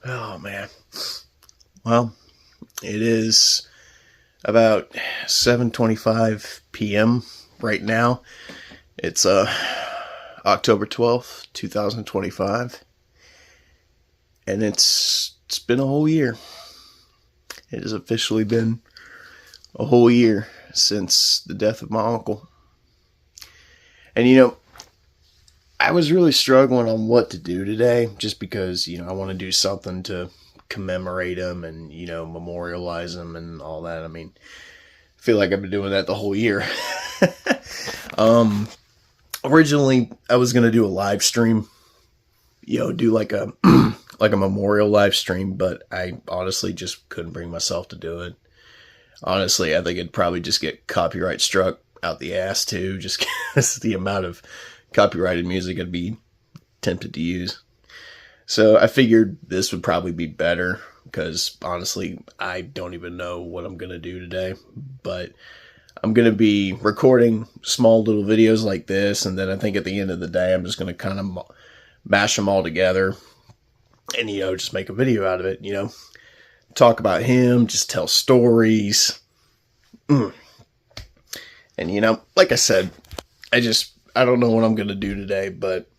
Oh man. Well, it is about 7:25 p.m. right now. It's October 12th, 2025, and it's been a whole year. It has officially been a whole year since the death of my uncle. And I was really struggling on what to do today, just because I want to do something to commemorate him and memorialize him and all that. I mean, I feel like I've been doing that the whole year. Originally I was gonna do a live stream, do like a like a memorial live stream, but I honestly just couldn't bring myself to do it. Honestly, I think it'd probably just get copyright struck out the ass too, just because the amount of copyrighted music I'd be tempted to use. So I figured this would probably be better, because honestly, I don't even know what I'm going to do today. But I'm going to be recording small little videos like this, and then I think at the end of the day, I'm just going to kind of mash them all together and, just make a video out of it, talk about him, just tell stories. And, like I said, I don't know what I'm going to do today, but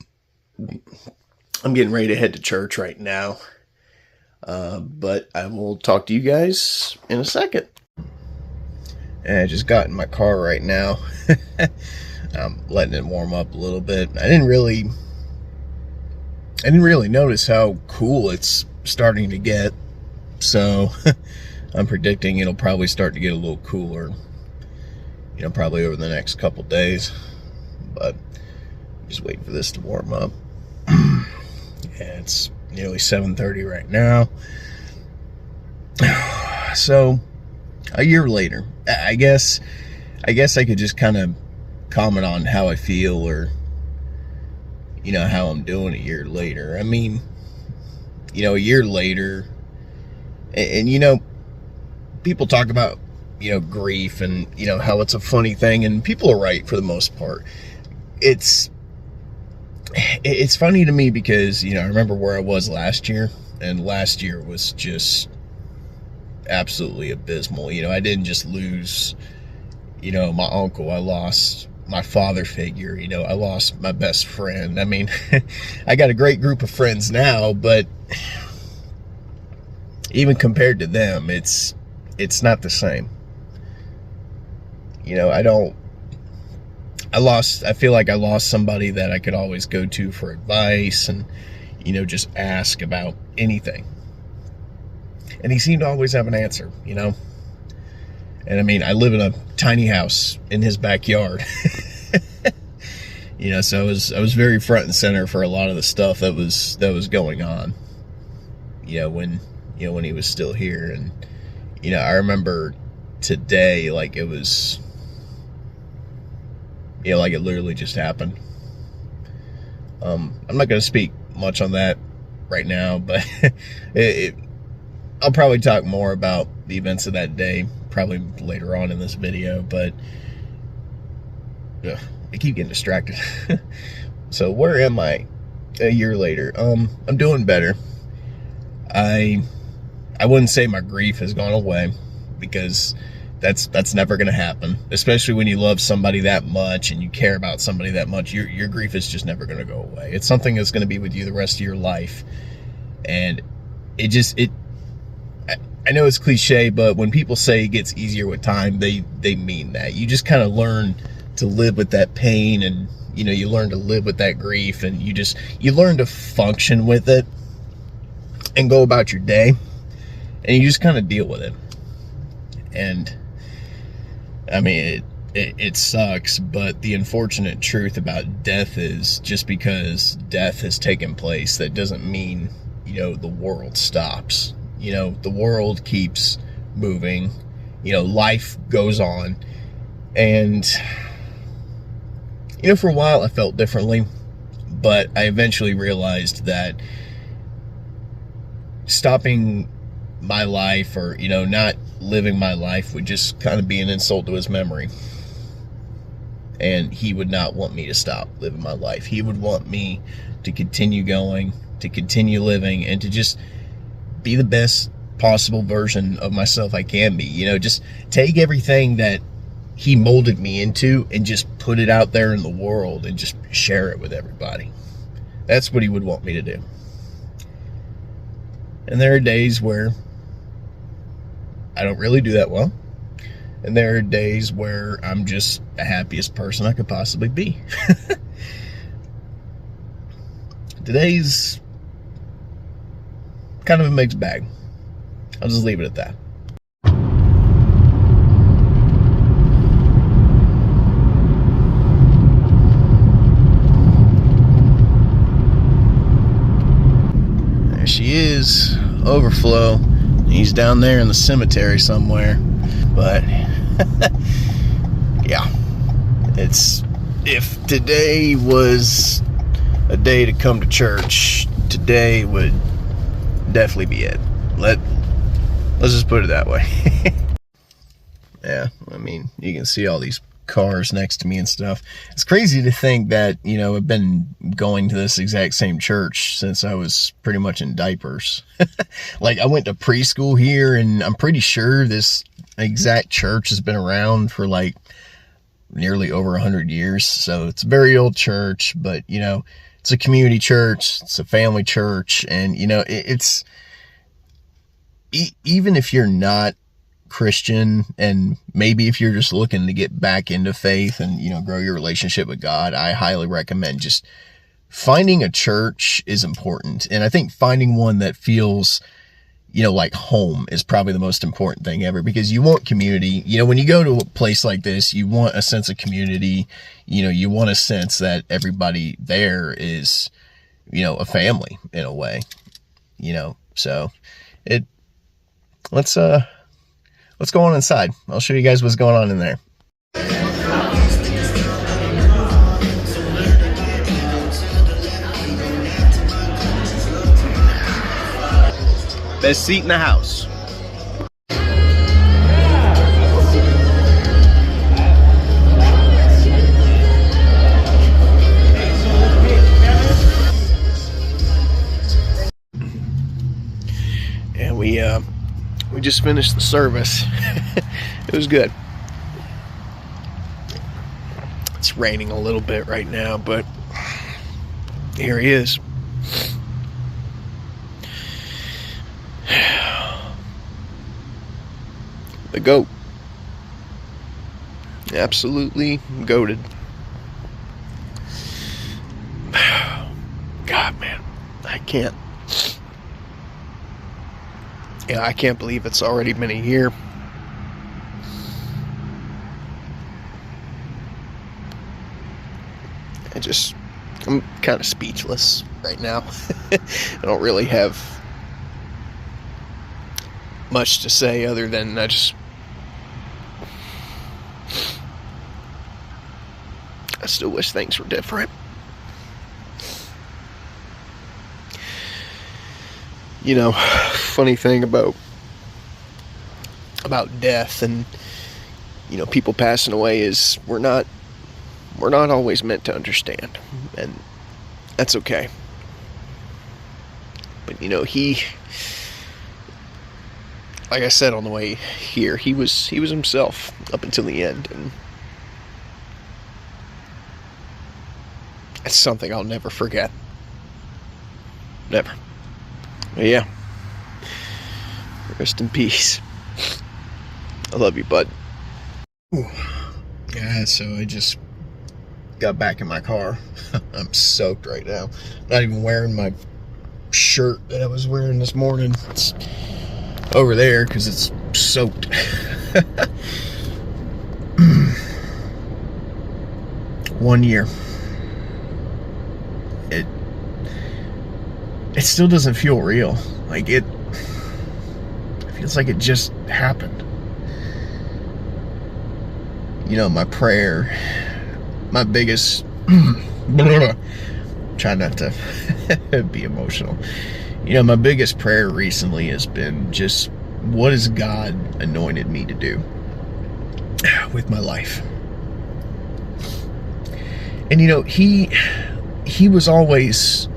I'm getting ready to head to church right now. But I will talk to you guys in a second. And I just got in my car right now. I'm letting it warm up a little bit. I didn't really notice how cool it's starting to get. So I'm predicting it'll probably start to get a little cooler, probably over the next couple days. But I'm just waiting for this to warm up. Yeah, it's nearly 7:30 right now. So a year later, I guess I could just kind of comment on how I feel, or how I'm doing a year later. I mean, a year later, and people talk about grief and how it's a funny thing, and people are right for the most part. It's funny to me because I remember where I was last year, and last year was just absolutely abysmal. I didn't just lose my uncle, I lost my father figure, I lost my best friend. I mean, I got a great group of friends now, but even compared to them, it's not the same. I feel like I lost somebody that I could always go to for advice and, just ask about anything. And he seemed to always have an answer, And I mean, I live in a tiny house in his backyard. So I was very front and center for a lot of the stuff that was going on, when he was still here. And, I remember today, like it was, like it literally just happened. I'm not going to speak much on that right now, but I'll probably talk more about the events of that day probably later on in this video. But I keep getting distracted. So where am I a year later? I'm doing better. I wouldn't say my grief has gone away, because that's never going to happen, especially when you love somebody that much and you care about somebody that much. Your grief is just never going to go away. It's something that's going to be with you the rest of your life. And I know it's cliche, but when people say it gets easier with time, they mean that. You just kind of learn to live with that pain, and you learn to live with that grief, and you learn to function with it and go about your day, and you just kind of deal with it. And I mean, it sucks, but the unfortunate truth about death is, just because death has taken place, that doesn't mean, the world stops. The world keeps moving. Life goes on. And, for a while I felt differently, but I eventually realized that stopping my life, or not living my life, would just kind of be an insult to his memory. And he would not want me to stop living my life. He would want me to continue going, to continue living, and to just be the best possible version of myself I can be. You know, just take everything that he molded me into and just put it out there in the world and just share it with everybody. That's what he would want me to do. And there are days where I don't really do that well. And there are days where I'm just the happiest person I could possibly be. Today's kind of a mixed bag. I'll just leave it at that. There she is, Overflow. He's down there in the cemetery somewhere. But yeah, if today was a day to come to church, today would definitely be it. Let's just put it that way. Yeah, I mean, you can see all these cars next to me and stuff. It's crazy to think that, you know, I've been going to this exact same church since I was pretty much in diapers. Like, I went to preschool here, and I'm pretty sure this exact church has been around for like nearly over 100 years. So it's a very old church, but, you know, it's a community church, it's a family church, and, you know, it's even if you're not Christian, and maybe if you're just looking to get back into faith and, you know, grow your relationship with God, I highly recommend just finding a church is important. And I think finding one that feels, you know, like home is probably the most important thing ever, because you want community. You know, when you go to a place like this, you want a sense of community. You know, you want a sense that everybody there is, you know, a family in a way, you know. So let's go on inside. I'll show you guys what's going on in there. Best seat in the house. And we just finished the service. It was good. It's raining a little bit right now, but here he is. The goat. Absolutely goated. God, man, I can't believe it's already been a year. I'm kind of speechless right now. I don't really have much to say other than I still wish things were different. You know, funny thing about death and, you know, people passing away is we're not always meant to understand, and that's okay. But, you know, like I said on the way here, he was himself up until the end, and it's something I'll never forget. Never. But yeah. Rest in peace. I love you, bud. Ooh. Yeah, so I just got back in my car. I'm soaked right now. I'm not even wearing my shirt that I was wearing this morning. It's over there because it's soaked. 1 year. It still doesn't feel real. Like, it feels like it just happened. You know, my prayer, my biggest try not to be emotional. You know, my biggest prayer recently has been just, what has God anointed me to do with my life? And, you know, he was always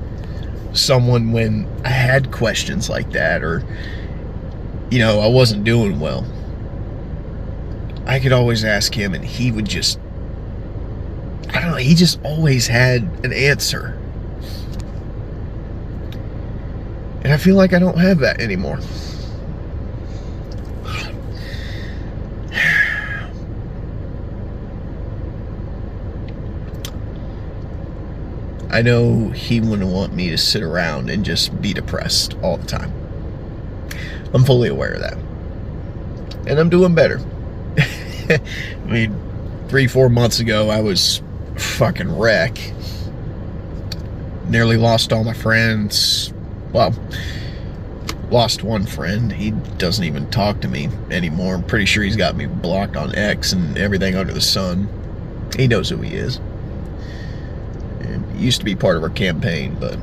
someone when I had questions like that, or, you know, I wasn't doing well. I could always ask him, and he would just, I don't know, he just always had an answer. And I feel like I don't have that anymore. I know he wouldn't want me to sit around and just be depressed all the time. I'm fully aware of that. And I'm doing better. I mean, 3-4 months ago, I was a fucking wreck. Nearly lost all my friends. Well, lost one friend. He doesn't even talk to me anymore. I'm pretty sure he's got me blocked on X and everything under the sun. He knows who he is. And he used to be part of our campaign, but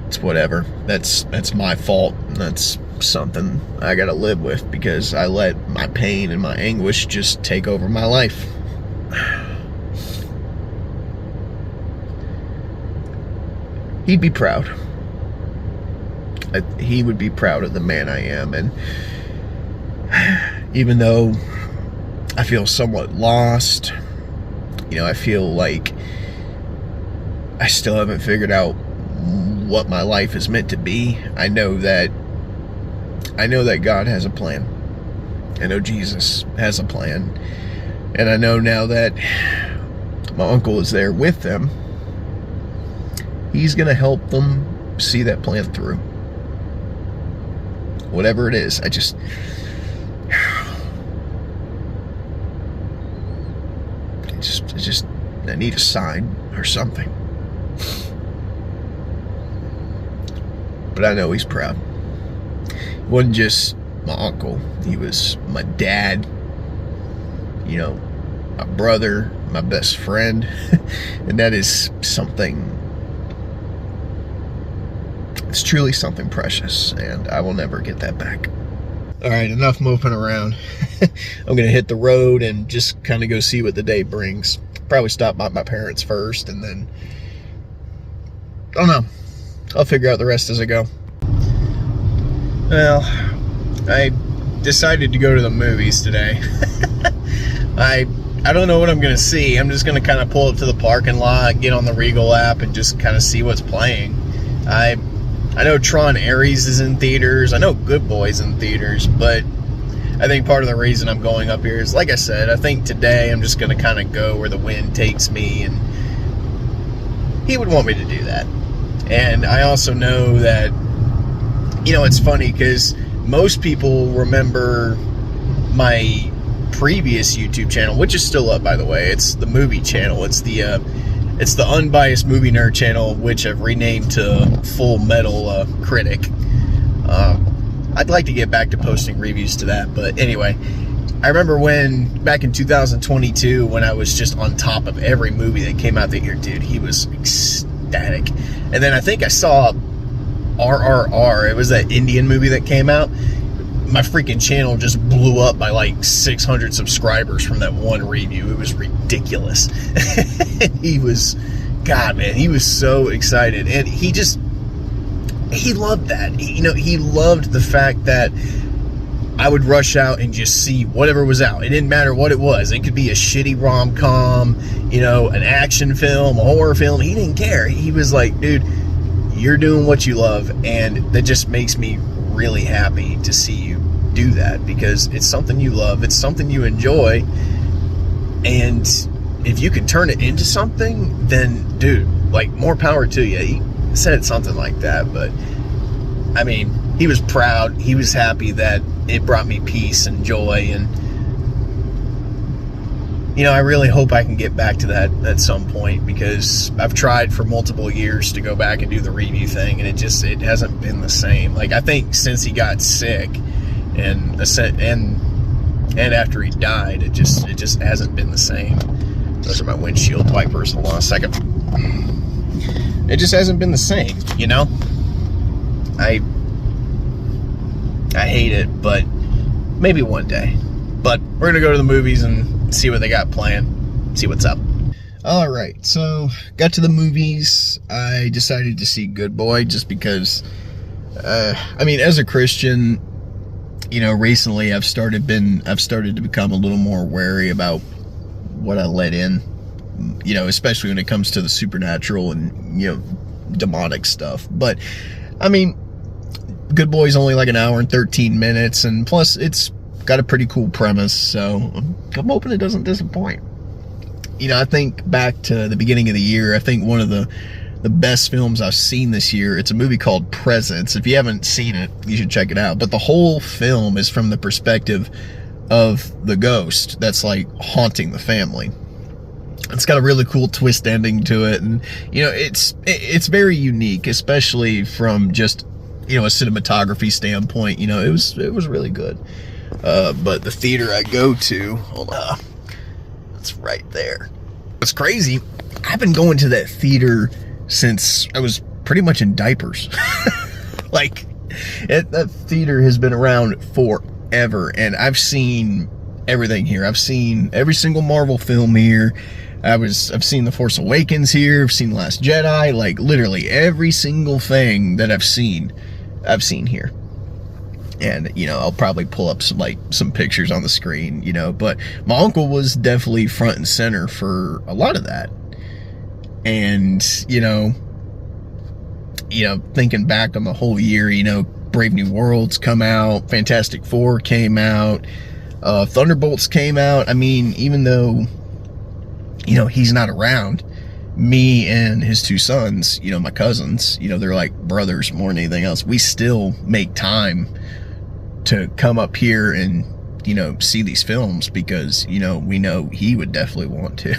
it's whatever. That's my fault, and that's something I gotta live with, because I let my pain and my anguish just take over my life. He'd be proud. He would be proud of the man I am, and even though I feel somewhat lost, you know, I feel like I still haven't figured out what my life is meant to be. I know that God has a plan. I know Jesus has a plan. And I know now that my uncle is there with them, he's going to help them see that plan through. Whatever it is, I need a sign or something. But I know he's proud. He wasn't just my uncle. He was my dad, you know, my brother, my best friend. And that is something, it's truly something precious, and I will never get that back. All right, enough moping around. I'm going to hit the road and just kind of go see what the day brings. Probably stop by my parents first, and then, I don't know. I'll figure out the rest as I go. Well, I decided to go to the movies today. I don't know what I'm going to see. I'm just going to kind of pull up to the parking lot, get on the Regal app, and just kind of see what's playing. I know Tron Ares is in theaters. I know Good Boy's in theaters, but I think part of the reason I'm going up here is, like I said, I think today I'm just going to kind of go where the wind takes me, and he would want me to do that. And I also know that, you know, it's funny because most people remember my previous YouTube channel, which is still up, by the way. It's the movie channel. It's the Unbiased Movie Nerd channel, which I've renamed to Full Metal Critic. I'd like to get back to posting reviews to that, but anyway, I remember back in 2022, when I was just on top of every movie that came out that year, dude, he was ecstatic. And then I think I saw RRR. It was that Indian movie that came out. My freaking channel just blew up by like 600 subscribers from that one review. It was ridiculous. He was, God, man, he was so excited. And he loved that. He loved the fact that I would rush out and just see whatever was out. It didn't matter what it was. It could be a shitty rom-com, you know, an action film, a horror film. He didn't care. He was like, dude, you're doing what you love, and that just makes me really happy to see you do that, because it's something you love, it's something you enjoy, and if you can turn it into something, then, dude, like, more power to you. He said something like that, but, I mean, he was proud. He was happy that it brought me peace and joy, and, you know, I really hope I can get back to that at some point, because I've tried for multiple years to go back and do the review thing, and it hasn't been the same. Like, I think since he got sick and after he died, it just hasn't been the same. Those are my windshield wipers. Hold on a second. It just hasn't been the same, you know? I hate it, but maybe one day. But we're gonna go to the movies and see what they got playing, see what's up. All right, so got to the movies. I decided to see Good Boy just because, I mean, as a Christian, you know, recently I've started to become a little more wary about what I let in, you know, especially when it comes to the supernatural and, you know, demonic stuff. But I mean, Good Boy's only like an hour and 13 minutes, and plus it's got a pretty cool premise, so I'm hoping it doesn't disappoint. You know, I think back to the beginning of the year, I think one of the best films I've seen this year, it's a movie called Presence. If you haven't seen it, you should check it out. But the whole film is from the perspective of the ghost that's like haunting the family. It's got a really cool twist ending to it, and you know, it's very unique, especially from just, you know, a cinematography standpoint. You know, it was really good. But the theater I go to, hold on, it's right there. It's crazy. I've been going to that theater since I was pretty much in diapers. Like, that theater has been around forever, and I've seen everything here. I've seen every single Marvel film here. I've seen The Force Awakens here. I've seen Last Jedi. Like, literally every single thing that I've seen here. And, you know, I'll probably pull up some pictures on the screen, you know, but my uncle was definitely front and center for a lot of that. And, you know, thinking back on the whole year, you know, Brave New Worlds come out, Fantastic Four came out, Thunderbolts came out. I mean, even though, you know, he's not around, me and his two sons, you know, my cousins, you know, they're like brothers more than anything else. We still make time to come up here and, you know, see these films because, you know, we know he would definitely want to.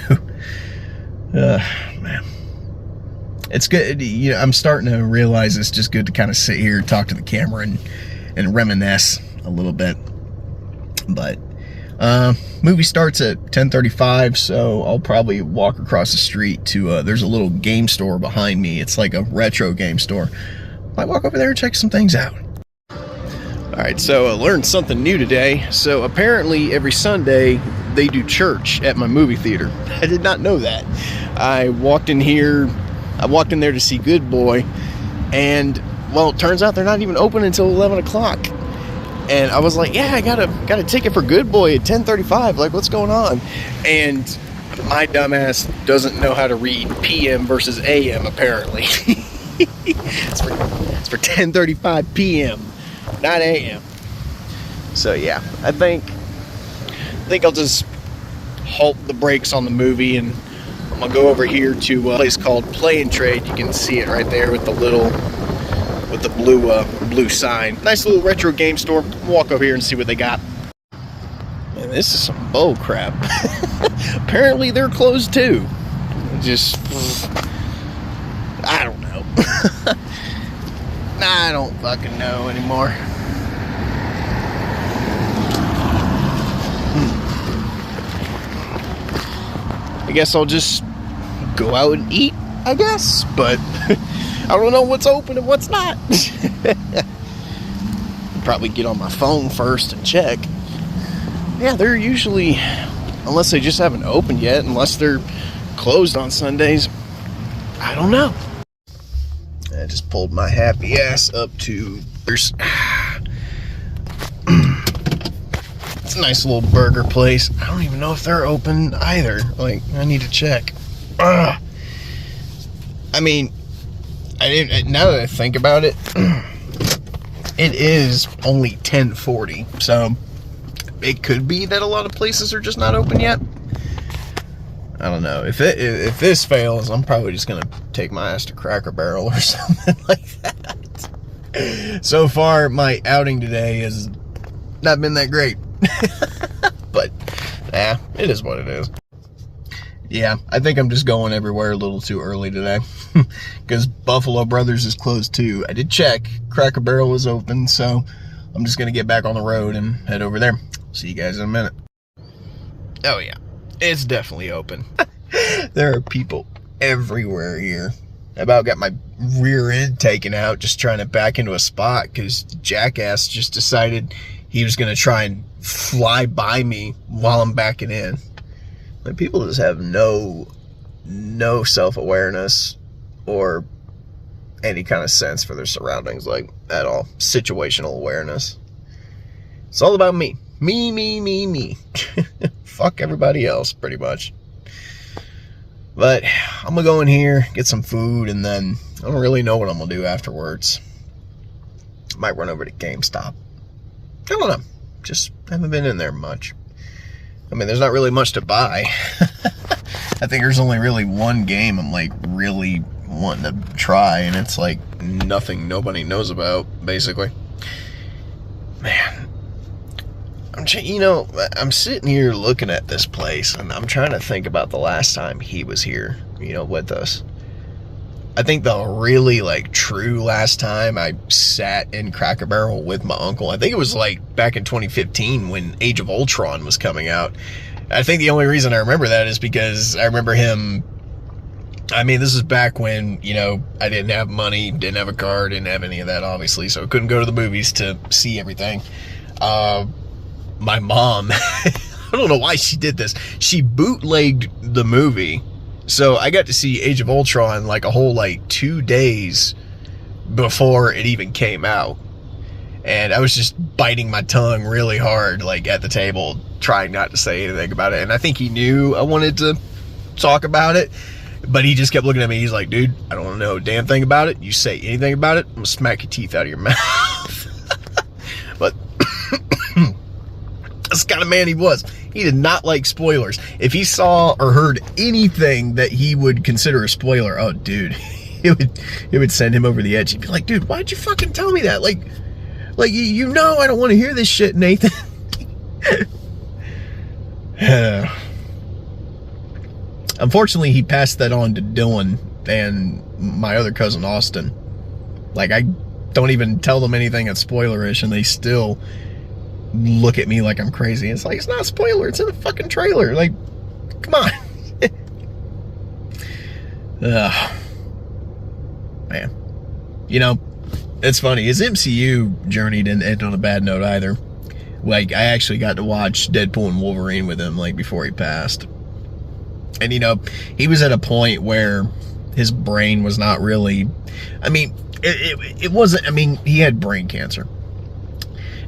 Man, it's good. You know, I'm starting to realize it's just good to kind of sit here, talk to the camera, and reminisce a little bit. But movie starts at 10:35, so I'll probably walk across the street to there's a little game store behind me. It's like a retro game store. Might walk over there and check some things out. Alright, so I learned something new today. So apparently every Sunday they do church at my movie theater. I did not know that. I walked in there to see Good Boy, and well, it turns out they're not even open until 11 o'clock. And I was like, yeah, I got a ticket for Good Boy at 10:35. Like, what's going on? And my dumbass doesn't know how to read PM versus AM, apparently. It's for 10:35 PM, not AM. So yeah, I think I'll just halt the brakes on the movie, and I'm gonna go over here to a place called Play and Trade. You can see it right there with the blue sign. Nice little retro game store. Walk over here and see what they got. Man, this is some bull crap. Apparently they're closed too. Just, I don't know. I don't fucking know anymore. I guess I'll just go out and eat, I guess, but I don't know what's open and what's not. Probably get on my phone first and check. Yeah, they're usually, unless they just haven't opened yet, unless they're closed on Sundays, I don't know. I just pulled my happy ass up to, it's a nice little burger place. I don't even know if they're open either. Like, I need to check. I mean, now that I think about it, it is only 10:40, so it could be that a lot of places are just not open yet. I don't know. If this fails, I'm probably just gonna take my ass to Cracker Barrel or something like that. So far, my outing today has not been that great. But, yeah, it is what it is. Yeah, I think I'm just going everywhere a little too early today. Because Buffalo Brothers is closed too. I did check. Cracker Barrel is open, so I'm just going to get back on the road and head over there. See you guys in a minute. Oh yeah, it's definitely open. There are people everywhere here. I about got my rear end taken out just trying to back into a spot because jackass just decided he was going to try and fly by me while I'm backing in. Like, people just have no no self-awareness or any kind of sense for their surroundings, like, at all. Situational awareness. It's all about me. Me. Fuck everybody else, pretty much. But I'm gonna go in here, get some food, and then I don't really know what I'm gonna do afterwards. I might run over to GameStop. I don't know. Just haven't been in there much. I mean, there's not really much to buy. I think there's only really one game I'm like really wanting to try, and it's like nothing nobody knows about, basically. Man, I'm sitting here looking at this place, and I'm trying to think about the last time he was here, with us. I think the really, like, true last time I sat in Cracker Barrel with my uncle, I think it was, like, back in 2015 when Age of Ultron was coming out. I think the only reason I remember that is because I remember him... I mean, this is back when, I didn't have money, didn't have a car, didn't have any of that, obviously, so I couldn't go to the movies to see everything. My mom, I don't know why she did this. She bootlegged the movie. So I got to see Age of Ultron like a whole 2 days before it even came out. And I was just biting my tongue really hard, at the table, trying not to say anything about it. And I think he knew I wanted to talk about it, but he just kept looking at me. He's like, dude, I don't know a damn thing about it. You say anything about it, I'm gonna smack your teeth out of your mouth. But that's the kind of man he was. He did not like spoilers. If he saw or heard anything that he would consider a spoiler, oh, dude, it would send him over the edge. He'd be like, dude, why'd you fucking tell me that? I don't want to hear this shit, Nathan. Unfortunately, he passed that on to Dylan and my other cousin, Austin. I don't even tell them anything that's spoilerish, and they still look at me like I'm crazy. It's it's not a spoiler, it's in the fucking trailer. Come on. Man. It's funny, his MCU journey didn't end on a bad note either. I actually got to watch Deadpool and Wolverine with him, before he passed. And, he was at a point where his brain was not really... I mean, it wasn't... I mean, he had brain cancer.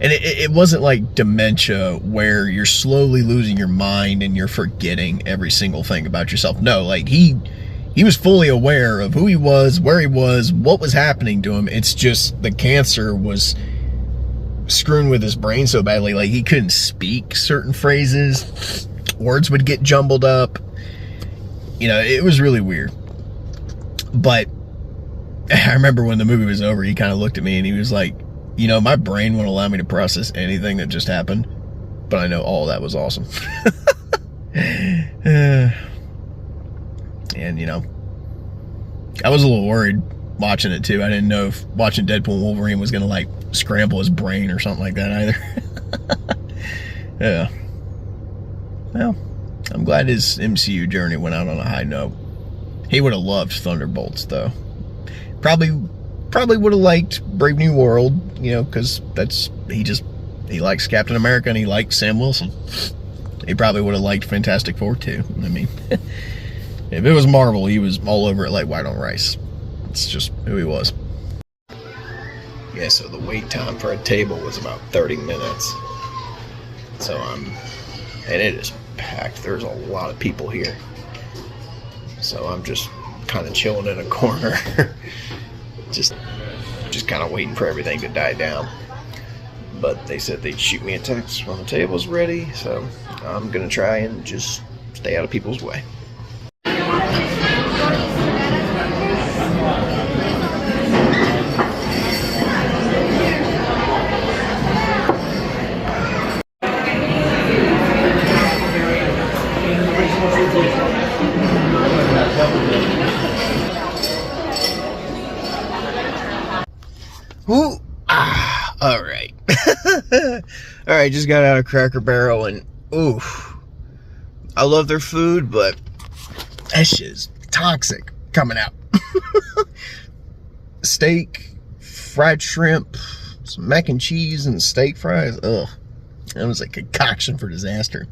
And it wasn't like dementia where you're slowly losing your mind and you're forgetting every single thing about yourself. No, he was fully aware of who he was, where he was, what was happening to him. It's just the cancer was screwing with his brain so badly. He couldn't speak certain phrases. Words would get jumbled up. It was really weird. But I remember when the movie was over, he kind of looked at me and he was like, my brain won't allow me to process anything that just happened, but I know all that was awesome. And, I was a little worried watching it too. I didn't know if watching Deadpool and Wolverine was going to scramble his brain or something like that either. Yeah. Well, I'm glad his MCU journey went out on a high note. He would have loved Thunderbolts though. Probably would have liked Brave New World, because he likes Captain America and he likes Sam Wilson. He probably would have liked Fantastic Four too. I mean, if it was Marvel, he was all over it like white on rice. It's just who he was. Yeah, so the wait time for a table was about 30 minutes. So, and it is packed. There's a lot of people here. So I'm just kind of chilling in a corner. just kind of waiting for everything to die down. But they said they'd shoot me a text when the table's ready, so I'm gonna try and just stay out of people's way. Ooh, all right. All right, just got out of Cracker Barrel, and oof, I love their food, but that shit is toxic coming out. Steak, fried shrimp, some mac and cheese, and steak fries. Ugh, that was a concoction for disaster.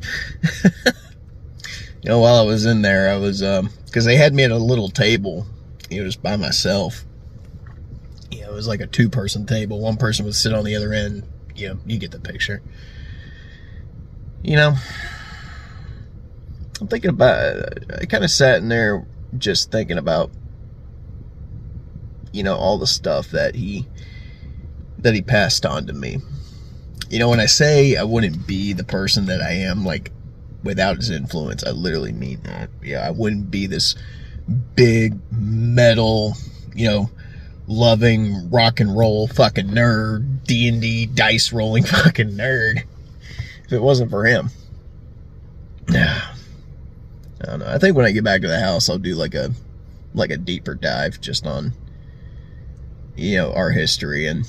You know, while I was in there, I was, because they had me at a little table, you know, just by myself. You know, it was like a 2-person table. One person would sit on the other end. You know, you get the picture. You know, I'm thinking about, I kind of sat in there just thinking about, you know, all the stuff that he passed on to me. You know, when I say I wouldn't be the person that I am, like, without his influence, I literally mean that. Yeah, I wouldn't be this big metal, you know, loving rock and roll fucking nerd, D&D dice rolling fucking nerd, if it wasn't for him. I don't know. I think when I get back to the house, I'll do like a deeper dive just on, you know, our history, and,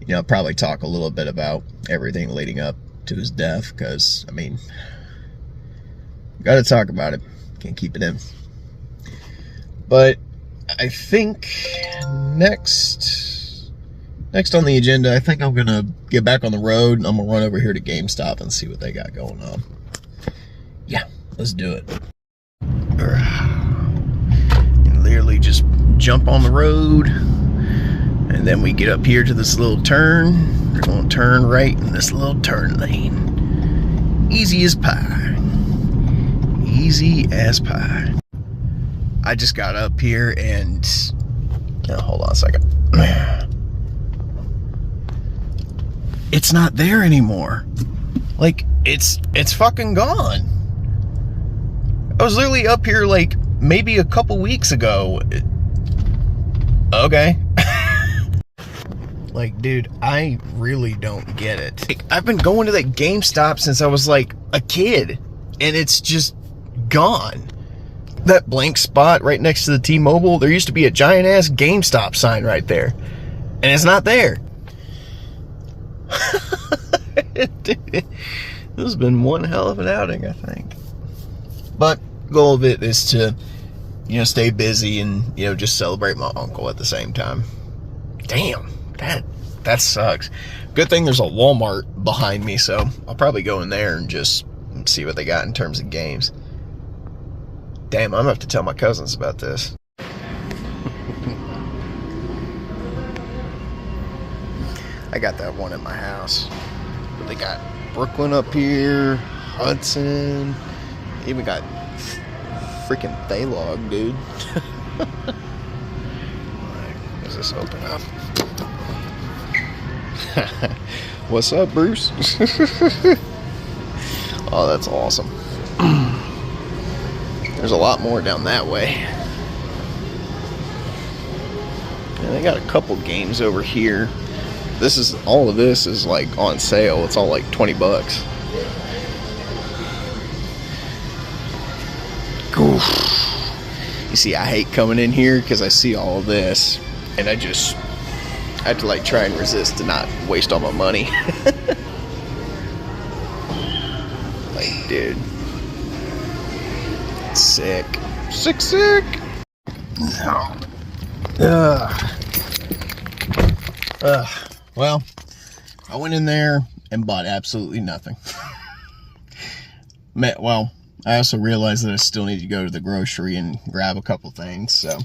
you know, probably talk a little bit about everything leading up to his death, because, I mean, gotta talk about it. Can't keep it in. But I think next on the agenda, I think I'm gonna get back on the road, and I'm gonna run over here to GameStop and see what they got going on. Yeah, let's do it. And literally just jump on the road, and then we get up here to this little turn. We're gonna turn right in this little turn lane. Easy as pie. Easy as pie. I just got up here and, hold on a second. It's not there anymore. Like, it's fucking gone. I was literally up here like maybe a couple weeks ago. Okay. Like, dude, I really don't get it. Like, I've been going to that GameStop since I was like a kid, and it's just gone. That blank spot right next to the T-Mobile, there used to be a giant ass GameStop sign right there, and it's not there. This has been one hell of an outing, I think. But the goal of it is to, you know, stay busy and, you know, just celebrate my uncle at the same time. Damn, that sucks. Good thing there's a Walmart behind me, so I'll probably go in there and just see what they got in terms of games. Damn, I'm gonna have to tell my cousins about this. I got that one at my house. But they got Brooklyn up here, Hudson, even got freaking Thaylog, dude. Does this open up? What's up, Bruce? Oh, that's awesome. There's a lot more down that way. And they got a couple games over here. All of this is like on sale. It's all like 20 bucks. Oof. You see, I hate coming in here because I see all of this, and I have to like try and resist to not waste all my money. Like, dude. Sick. Well, I went in there and bought absolutely nothing. Well, I also realized that I still need to go to the grocery and grab a couple things, so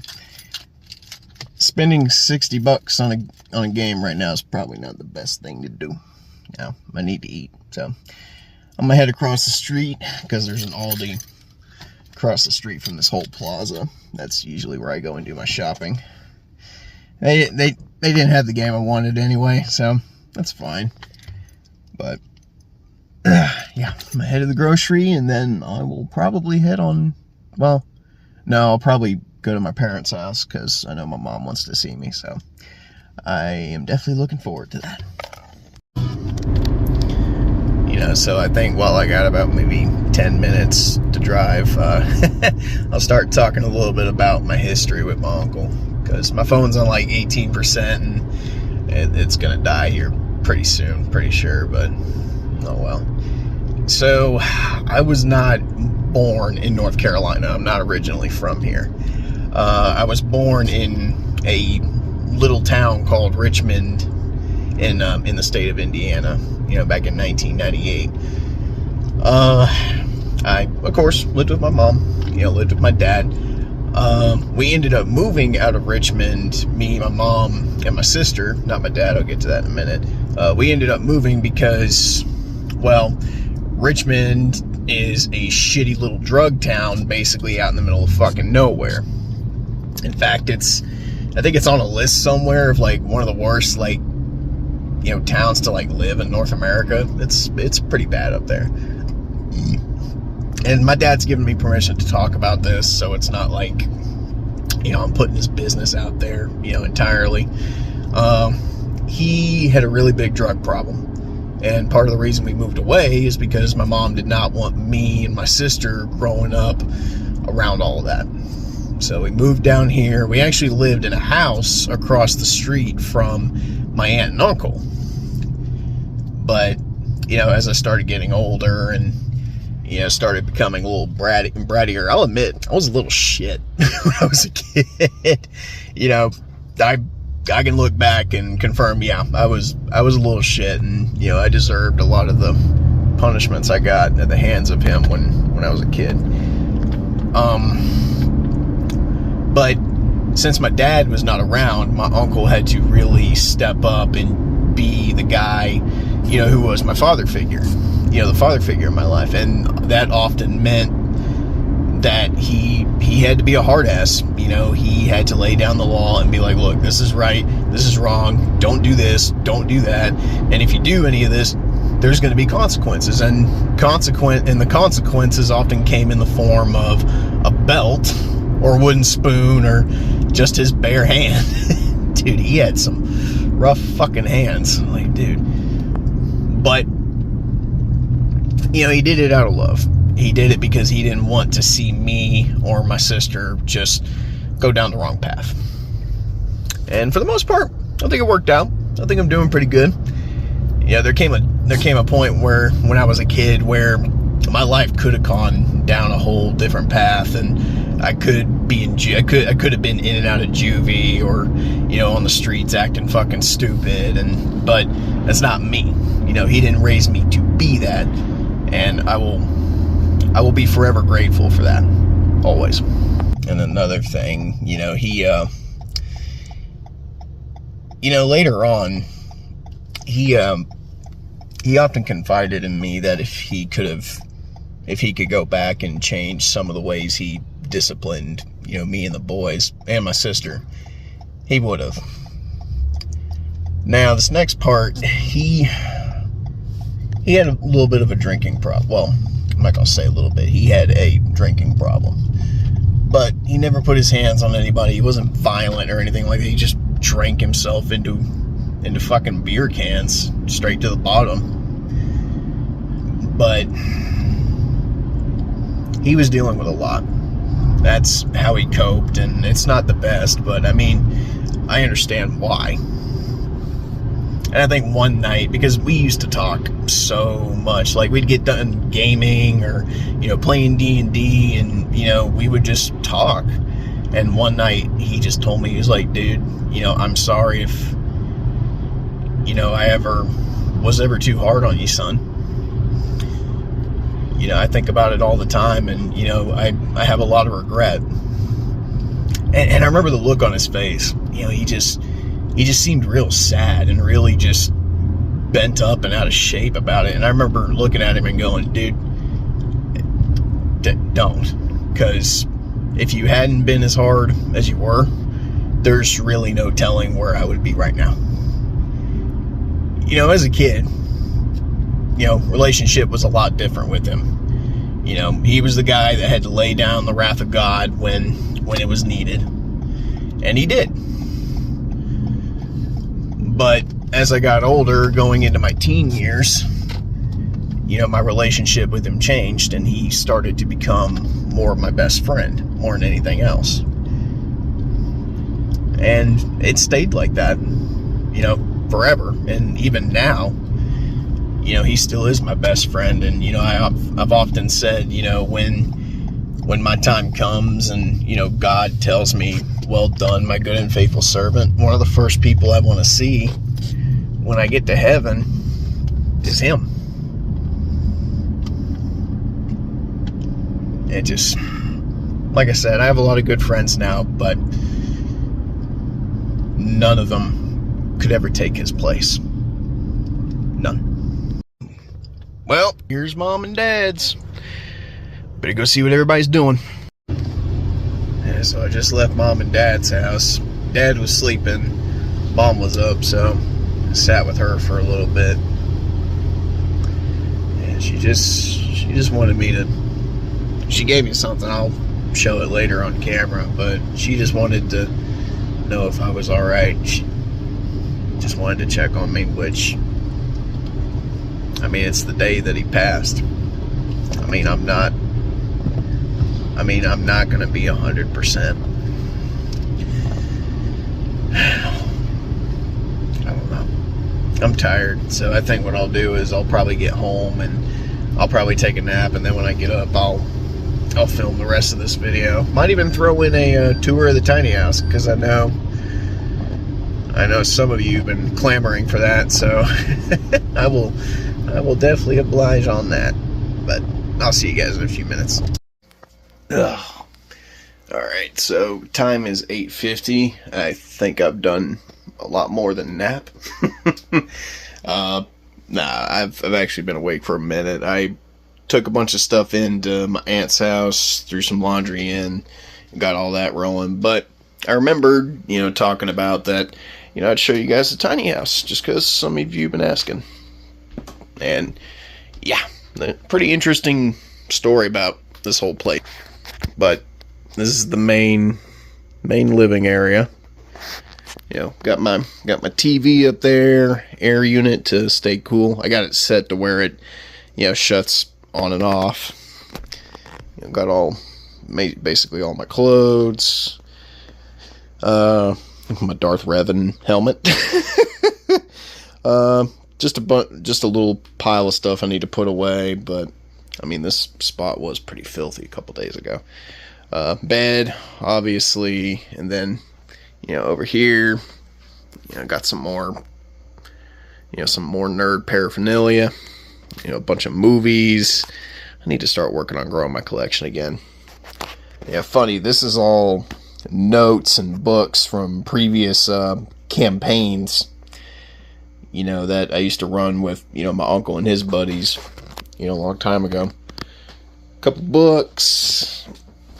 spending 60 bucks on a game right now is probably not the best thing to do. You know, I need to eat, so I'm gonna head across the street because there's an Aldi across the street from this whole plaza. That's usually where I go and do my shopping. They didn't have the game I wanted anyway, so that's fine. But yeah, I'm gonna head to the grocery, and then I will probably head on. Well, no, I'll probably go to my parents' house because I know my mom wants to see me. So I am definitely looking forward to that. You know, so I think while I got about maybe 10 minutes to drive, I'll start talking a little bit about my history with my uncle, because my phone's on like 18% and it's gonna die here pretty soon, pretty sure, but oh well. So I was not born in North Carolina. I'm not originally from here. I was born in a little town called Richmond in the state of Indiana, you know, back in 1998. I, of course, lived with my mom, lived with my dad. We ended up moving out of Richmond, me, my mom, and my sister, not my dad, I'll get to that in a minute. We ended up moving because, well, Richmond is a shitty little drug town, basically out in the middle of fucking nowhere. In fact, I think it's on a list somewhere of like one of the worst, like, towns to like live in North America. It's pretty bad up there. And my dad's given me permission to talk about this, so it's not like, I'm putting his business out there, entirely. He had a really big drug problem. And part of the reason we moved away is because my mom did not want me and my sister growing up around all of that. So we moved down here. We actually lived in a house across the street from my aunt and uncle. But, as I started getting older and, started becoming a little brattier, I'll admit, I was a little shit when I was a kid. I can look back and confirm, I was a little shit, and, I deserved a lot of the punishments I got at the hands of him when I was a kid. But since my dad was not around, my uncle had to really step up and be the guy, who was my father figure, the father figure in my life. And that often meant that he had to be a hard ass. He had to lay down the law and be like, look, this is right, this is wrong, don't do this, don't do that, and if you do any of this, there's going to be consequences. And the consequences often came in the form of a belt or a wooden spoon or just his bare hand. Dude, he had some rough fucking hands, like, dude. But he did it out of love. He did it because he didn't want to see me or my sister just go down the wrong path. And for the most part, I think it worked out. I think I'm doing pretty good. There came a point where, when I was a kid, where my life could have gone down a whole different path, and I could be I could have been in and out of juvie, or on the streets acting fucking stupid. But that's not me. He didn't raise me to be that, and I will be forever grateful for that, always. And another thing, he, later on, he often confided in me that if he could go back and change some of the ways he disciplined, me and the boys and my sister, he would have. Now, this next part, he had a little bit of a drinking problem. Well, I'm not going to say a little bit. He had a drinking problem. But he never put his hands on anybody. He wasn't violent or anything like that. He just drank himself into fucking beer cans straight to the bottom. But he was dealing with a lot. That's how he coped, and it's not the best, but I understand why. And I think one night, because we used to talk so much, like we'd get done gaming or, playing D&D, and, we would just talk. And one night he just told me, he was like, dude, I'm sorry if, I was ever too hard on you, son. I think about it all the time, and, I have a lot of regret. And I remember the look on his face. He just seemed real sad and really just bent up and out of shape about it. And I remember looking at him and going, dude, don't. Because if you hadn't been as hard as you were, there's really no telling where I would be right now. As a kid, relationship was a lot different with him. He was the guy that had to lay down the wrath of God when it was needed. And he did. But as I got older, going into my teen years, my relationship with him changed, and he started to become more of my best friend, more than anything else. And it stayed like that, forever. And even now, he still is my best friend. And, I've often said, when my time comes and, God tells me, well done, my good and faithful servant, one of the first people I want to see when I get to heaven is him. it just, like I said, I have a lot of good friends now, but none of them could ever take his place. None. Well, here's Mom and Dad's. Better go see what everybody's doing. Yeah, so I just left Mom and Dad's house. Dad was sleeping. Mom was up, so I sat with her for a little bit. And she just wanted me to... She gave me something. I'll show it later on camera, but she just wanted to know if I was alright. She just wanted to check on me, which, I mean, it's the day that he passed. I mean, I'm not gonna be 100%. I don't know. I'm tired, so I think what I'll do is I'll probably get home and I'll probably take a nap, and then when I get up, I'll film the rest of this video. Might even throw in a tour of the tiny house, because I know some of you have been clamoring for that, so I will definitely oblige on that. But I'll see you guys in a few minutes. Ugh. Alright, so time is 8:50. I think I've done a lot more than nap. Nah, I've actually been awake for a minute. I took a bunch of stuff into my aunt's house, threw some laundry in, got all that rolling. But I remembered, talking about that, I'd show you guys the tiny house, just because some of you have been asking. And, yeah, a pretty interesting story about this whole place. But this is the main living area. Got my TV up there, air unit to stay cool. I got it set to where it, shuts on and off. Got basically all my clothes. My Darth Revan helmet. Just a little pile of stuff I need to put away, but I mean, this spot was pretty filthy a couple days ago. Bed, obviously, and then, over here, got some more nerd paraphernalia, a bunch of movies. I need to start working on growing my collection again. Yeah, funny, this is all notes and books from previous campaigns, that I used to run with, my uncle and his buddies, a long time ago. A couple books.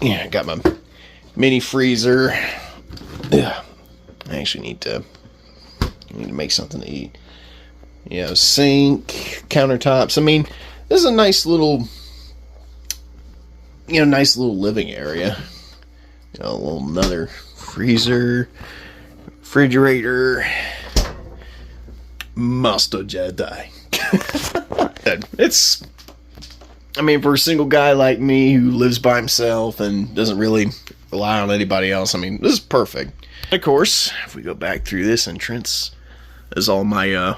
Yeah, got my mini freezer. Ugh. I actually need to make something to eat. Sink, countertops. I mean, this is a nice little living area. A little another freezer, refrigerator, Master Jedi. It's, for a single guy like me who lives by himself and doesn't really rely on anybody else, this is perfect. Of course, if we go back through this entrance, there's all my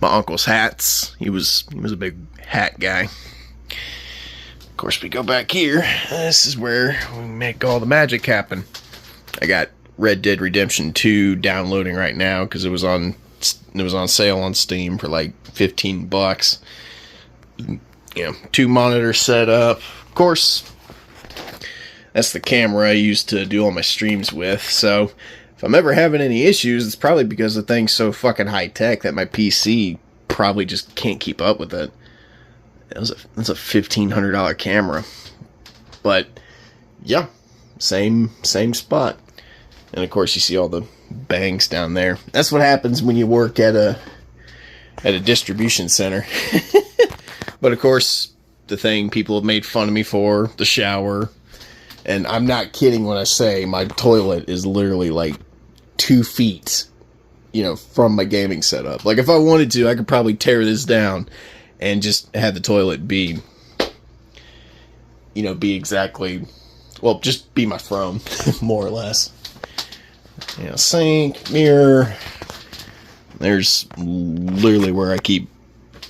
uncle's hats. He was a big hat guy. Of course, we go back here. This is where we make all the magic happen. I got Red Dead Redemption 2 downloading right now because it was on sale on Steam for like $15. 2 monitors set up. Of course, that's the camera I use to do all my streams with. So if I'm ever having any issues, it's probably because the thing's so fucking high tech that my PC probably just can't keep up with it. That's a $1,500 camera. But yeah, same spot. And of course you see all the bangs down there. That's what happens when you work at a distribution center. But of course, the thing people have made fun of me for, the shower. And I'm not kidding when I say my toilet is literally like 2 feet, from my gaming setup. Like, if I wanted to, I could probably tear this down and just have the toilet be exactly, well, just be my throne, more or less. Sink, mirror. There's literally where I keep,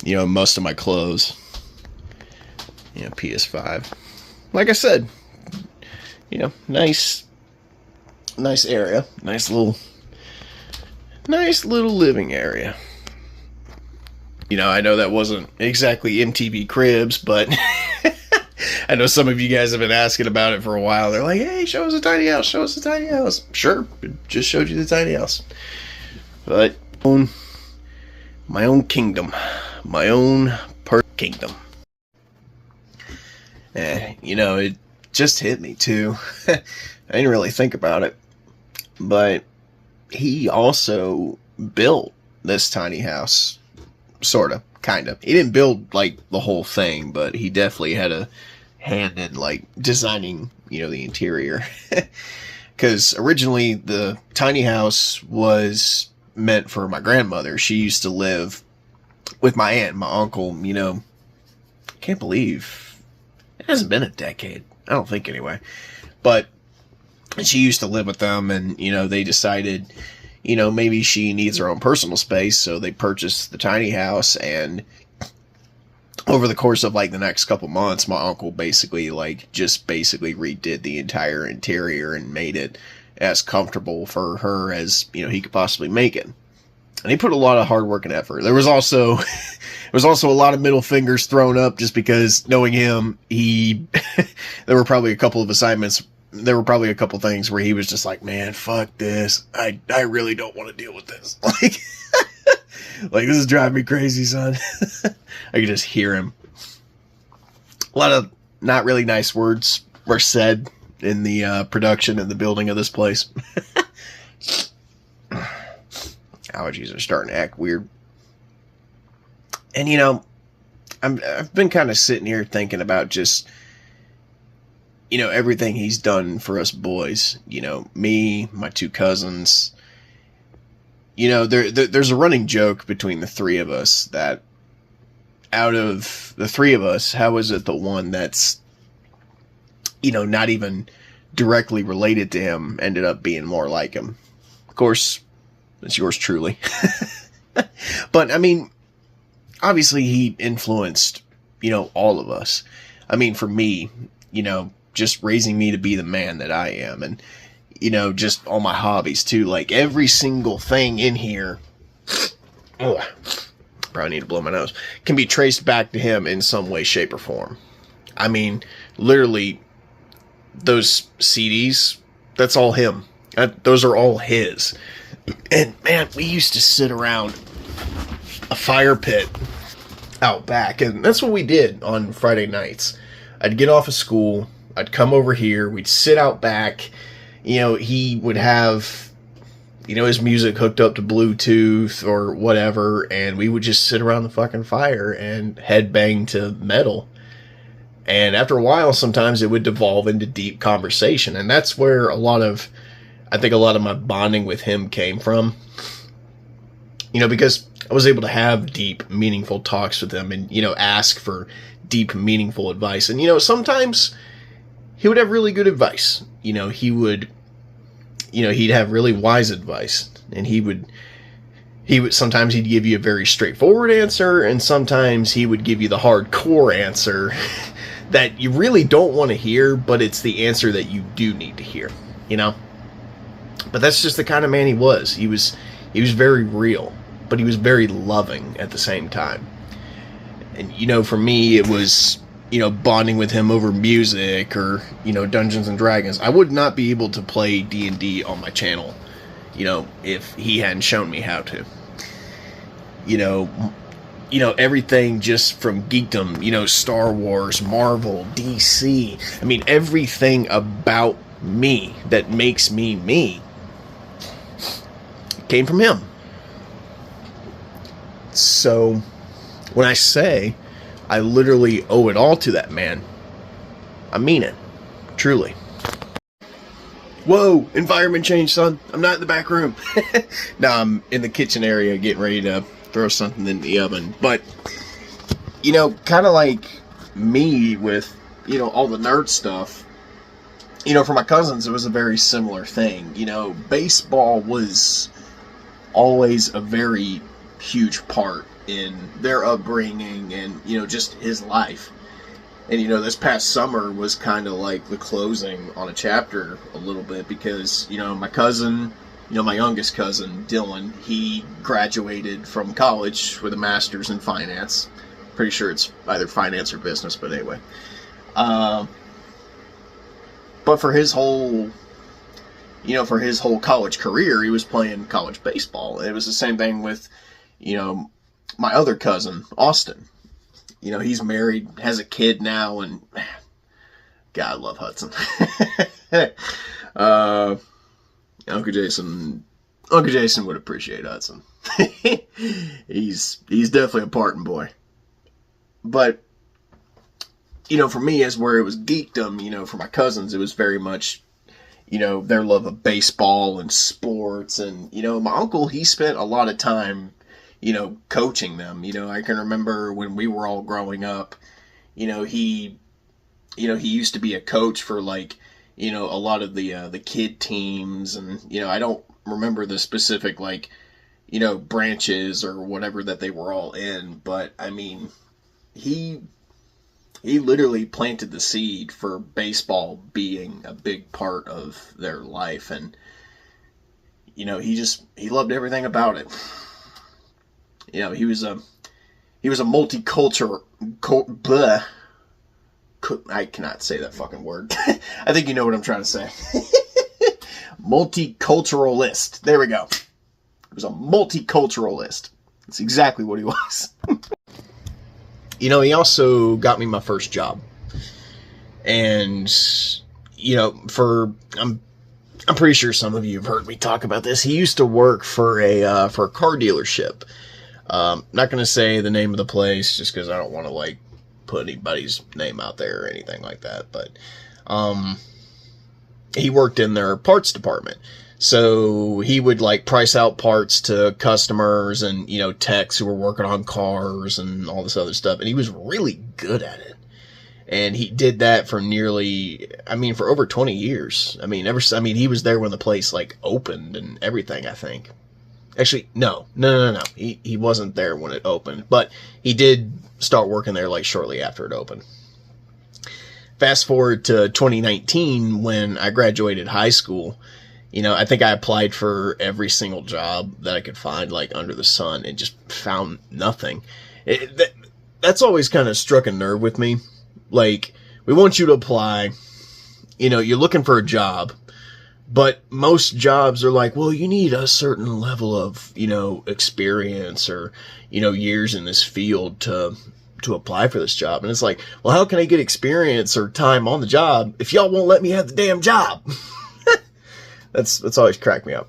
most of my clothes. PS5. Like I said, nice area. Nice little living area. I know that wasn't exactly MTV Cribs, but I know some of you guys have been asking about it for a while. They're like, hey, show us a tiny house, show us a tiny house. Sure, just showed you the tiny house. But my own kingdom, my own kingdom. It just hit me too. I didn't really think about it, but he also built this tiny house, sort of, kind of. He didn't build like the whole thing, but he definitely had a hand in like designing, the interior. Because originally the tiny house was meant for my grandmother. She used to live with my aunt and my uncle. Can't believe it hasn't been a decade. I don't think anyway. But she used to live with them, and they decided maybe she needs her own personal space, so they purchased the tiny house. And over the course of like the next couple months, my uncle basically redid the entire interior and made it as comfortable for her as he could possibly make it. And he put a lot of hard work and effort. There was also a lot of middle fingers thrown up, just because, knowing him, there were probably a couple of assignments. There were probably a couple things where he was just like, man, fuck this. I really don't want to deal with this. Like this is driving me crazy, son. I could just hear him. A lot of not really nice words were said in the production and the building of this place. Allergies are starting to act weird. And I've been kind of sitting here thinking about just everything he's done for us boys. Me, my two cousins. There's a running joke between the three of us that out of the three of us, how is it the one that's not even directly related to him ended up being more like him? Of course, it's yours truly. But I mean, obviously he influenced all of us. I mean, for me, just raising me to be the man that I am, and just all my hobbies too. Like every single thing in here, probably need to blow my nose, can be traced back to him in some way, shape, or form. I mean, literally, those CDs, that's all him. Those are all his. And man, we used to sit around a fire pit out back, and that's what we did on Friday nights. I'd get off of school, I'd come over here, we'd sit out back. He would have his music hooked up to Bluetooth or whatever, and we would just sit around the fucking fire and headbang to metal. And after a while, sometimes it would devolve into deep conversation, and that's where I think a lot of my bonding with him came from. Because I was able to have deep, meaningful talks with him and, ask for deep, meaningful advice. And, sometimes he would have really good advice. He would, he'd have really wise advice. And he would, sometimes he'd give you a very straightforward answer, and sometimes he would give you the hardcore answer that you really don't want to hear, but it's the answer that you do need to hear, But that's just the kind of man he was. He was very real, but he was very loving at the same time. And, for me, it was, bonding with him over music or, Dungeons and Dragons. I would not be able to play D&D on my channel, if he hadn't shown me how to. Everything just from geekdom, Star Wars, Marvel, DC. I mean, everything about me that makes me me came from him. So when I say I literally owe it all to that man, I mean it. Truly. Whoa, environment change, son. I'm not in the back room. No, I'm in the kitchen area getting ready to throw something in the oven. But, kind of like me with, all the nerd stuff, for my cousins, it was a very similar thing. Baseball was always a very huge part in their upbringing and, just his life. And, this past summer was kind of like the closing on a chapter a little bit because, my cousin, my youngest cousin, Dylan, he graduated from college with a master's in finance. Pretty sure it's either finance or business, but anyway. Uh, but for his whole, for his whole college career, he was playing college baseball. It was the same thing with, my other cousin, Austin. He's married, has a kid now, and God, I love Hudson. Uncle Jason would appreciate Hudson. He's definitely a parting boy. But, for me, as where it was geekdom, for my cousins, it was very much, their love of baseball and sports. And, my uncle, he spent a lot of time, coaching them. I can remember when we were all growing up, he used to be a coach for, like, a lot of the kid teams. And, I don't remember the specific, like, branches or whatever that they were all in. But, I mean, he literally planted the seed for baseball being a big part of their life. And, he loved everything about it. He was a multicultural, I cannot say that fucking word. I think you know what I'm trying to say. Multiculturalist. There we go. He was a multiculturalist. That's exactly what he was. He also got me my first job. And, I'm pretty sure some of you have heard me talk about this. He used to work for a car dealership. Not going to say the name of the place just because I don't want to, like, put anybody's name out there or anything like that. But, he worked in their parts department. So he would, like, price out parts to customers and, techs who were working on cars and all this other stuff. And he was really good at it. And he did that for for over 20 years. He was there when the place, like, opened and everything, I think. Actually, no. He wasn't there when it opened. But he did start working there, like, shortly after it opened. Fast forward to 2019 when I graduated high school. I think I applied for every single job that I could find, like, under the sun, and just found nothing. That's always kind of struck a nerve with me. Like, we want you to apply, you're looking for a job, but most jobs are like, well, you need a certain level of, experience or, years in this field to apply for this job. And it's like, well, how can I get experience or time on the job if y'all won't let me have the damn job? That's always cracked me up.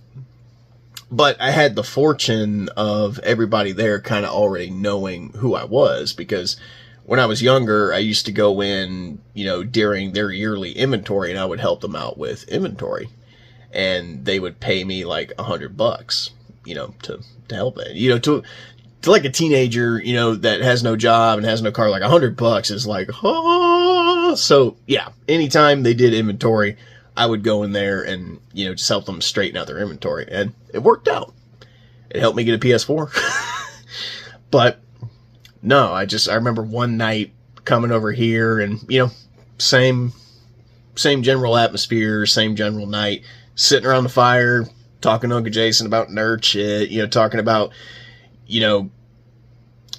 But I had the fortune of everybody there kind of already knowing who I was, because when I was younger, I used to go in, during their yearly inventory, and I would help them out with inventory. And they would pay me like $100, to help it. To like a teenager, that has no job and has no car, like $100 is like, oh. So yeah, anytime they did inventory, I would go in there and, just help them straighten out their inventory. And it worked out. It helped me get a PS4. But no, I remember one night coming over here and, same general atmosphere, same general night, sitting around the fire, talking to Uncle Jason about nerd shit, talking about,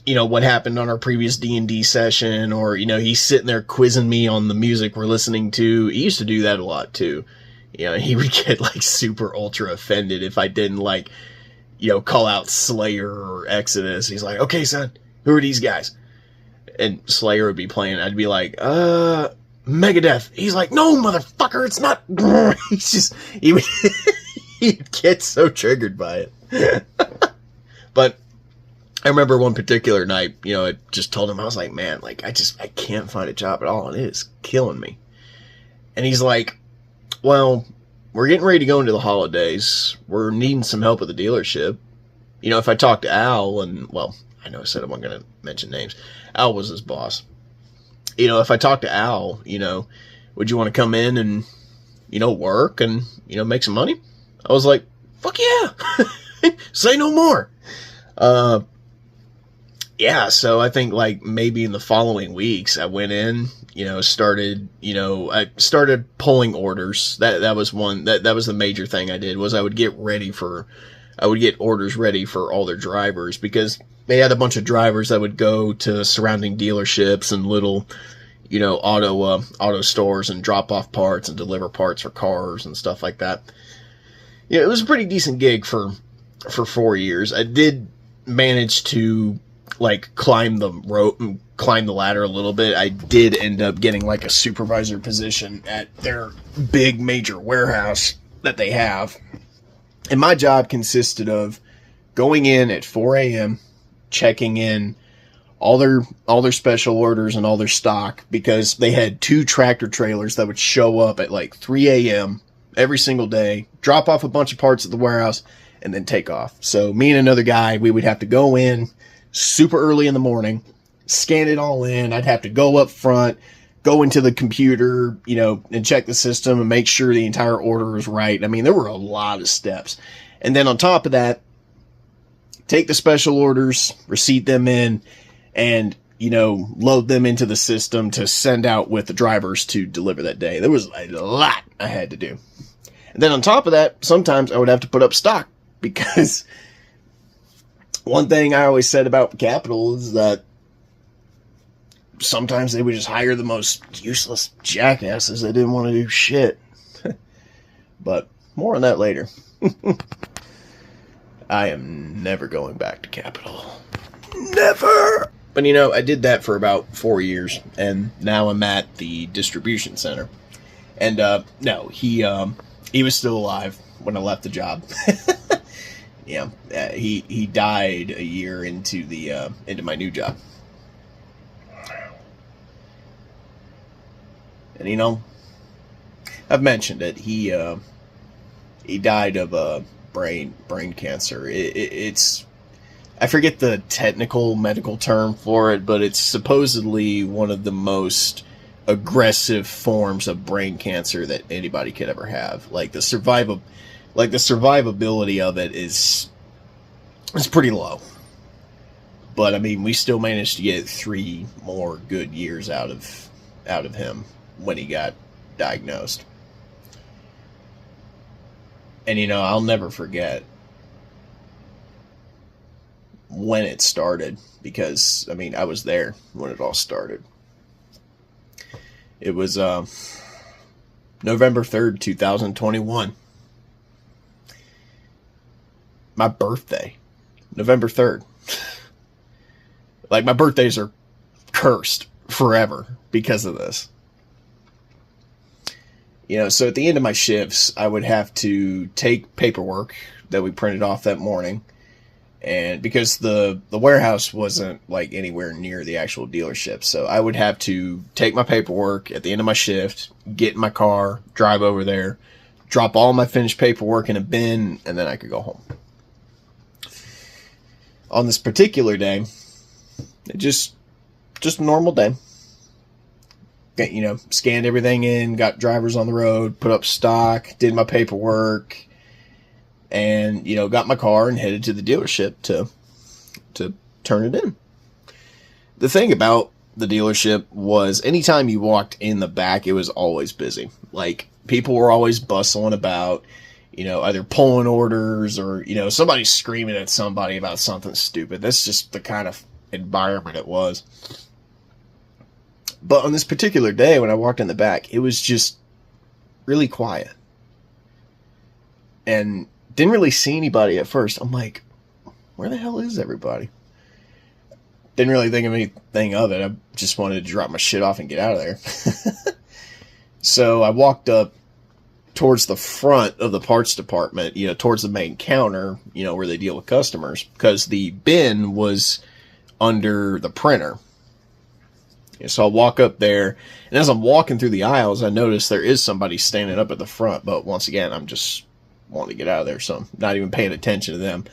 what happened on our previous D&D session, or, he's sitting there quizzing me on the music we're listening to. He used to do that a lot too. He would get like super ultra offended if I didn't like, call out Slayer or Exodus. He's like, okay, son, who are these guys? And Slayer would be playing. I'd be like, Megadeth. He's like, no, motherfucker, it's not. He'd get so triggered by it. But I remember one particular night, I just told him, I was like, man, like, I can't find a job at all, and it is killing me. And he's like, well, we're getting ready to go into the holidays. We're needing some help with the dealership. If I talk to Al, and, well, I know I said I wasn't going to mention names. Al was his boss. If I talk to Al, would you want to come in and, work and, make some money? I was like, fuck yeah. Say no more. Yeah, so I think like maybe in the following weeks I went in, I started pulling orders. That was one, that was the major thing I did, was I would get orders ready for all their drivers, because they had a bunch of drivers that would go to surrounding dealerships and little, auto stores and drop off parts and deliver parts for cars and stuff like that. It was a pretty decent gig for 4 years. I did manage to like climb the ladder a little bit. I did end up getting like a supervisor position at their big major warehouse that they have. And my job consisted of going in at 4 a.m., checking in all their special orders and all their stock, because they had 2 tractor trailers that would show up at like 3 a.m. every single day, drop off a bunch of parts at the warehouse, and then take off. So me and another guy, we would have to go in super early in the morning, scan it all in. I'd have to go up front, go into the computer, and check the system and make sure the entire order was right. I mean, there were a lot of steps. And then on top of that, take the special orders, receipt them in, and, load them into the system to send out with the drivers to deliver that day. There was a lot I had to do. And then on top of that, sometimes I would have to put up stock, because one thing I always said about Capital is that sometimes they would just hire the most useless jackasses that didn't want to do shit. But more on that later. I am never going back to Capital. Never! But I did that for about 4 years, and now I'm at the distribution center. And no, he was still alive when I left the job. Yeah, he died a year into my new job. And I've mentioned it. He died of brain cancer. It's, I forget the technical medical term for it, but it's supposedly one of the most aggressive forms of brain cancer that anybody could ever have. Like the survivability of it is pretty low. But I mean, we still managed to get 3 more good years out of him when he got diagnosed. And I'll never forget when it started, because I mean, I was there when it all started. It was November 3rd, 2021. My birthday. November 3rd. Like, my birthdays are cursed forever because of this. So at the end of my shifts, I would have to take paperwork that we printed off that morning. And because the warehouse wasn't like anywhere near the actual dealership, so I would have to take my paperwork at the end of my shift, get in my car, drive over there, drop all my finished paperwork in a bin, and then I could go home. On this particular day, just a normal day. Scanned everything in, got drivers on the road, put up stock, did my paperwork, and, got my car and headed to the dealership to turn it in. The thing about the dealership was anytime you walked in the back, it was always busy. Like, people were always bustling about, either pulling orders or, somebody screaming at somebody about something stupid. That's just the kind of environment it was. But on this particular day, when I walked in the back, it was just really quiet. And didn't really see anybody at first. I'm like, where the hell is everybody? Didn't really think of anything of it. I just wanted to drop my shit off and get out of there. So I walked up towards the front of the parts department, towards the main counter, where they deal with customers, because the bin was under the printer. So I'll walk up there, and as I'm walking through the aisles, I notice there is somebody standing up at the front, but once again, I'm just wanting to get out of there, so I'm not even paying attention to them.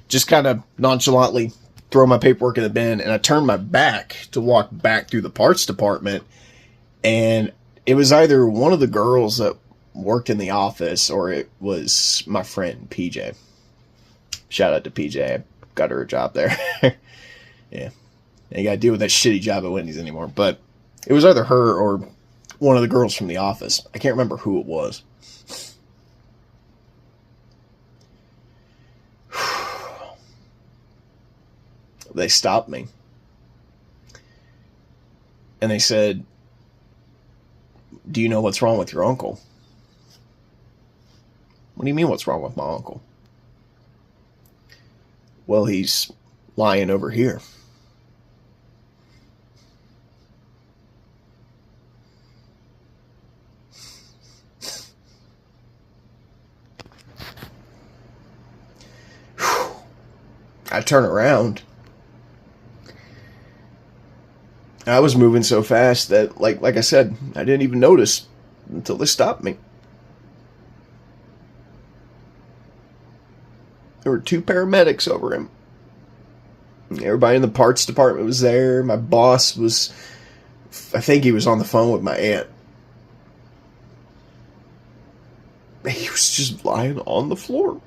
Just kind of nonchalantly throw my paperwork in the bin, and I turn my back to walk back through the parts department, and it was either one of the girls that worked in the office, or it was my friend PJ. Shout out to PJ. I got her a job there. Yeah. Ain't got to deal with that shitty job at Wendy's anymore. But it was either her or one of the girls from the office. I can't remember who it was. They stopped me. And they said, do you know what's wrong with your uncle? What do you mean, what's wrong with my uncle? Well, he's lying over here. I turn around. I was moving so fast that, like I said, I didn't even notice until they stopped me. There were 2 paramedics over him. Everybody in the parts department was there. My boss was, I think he was on the phone with my aunt. He was just lying on the floor.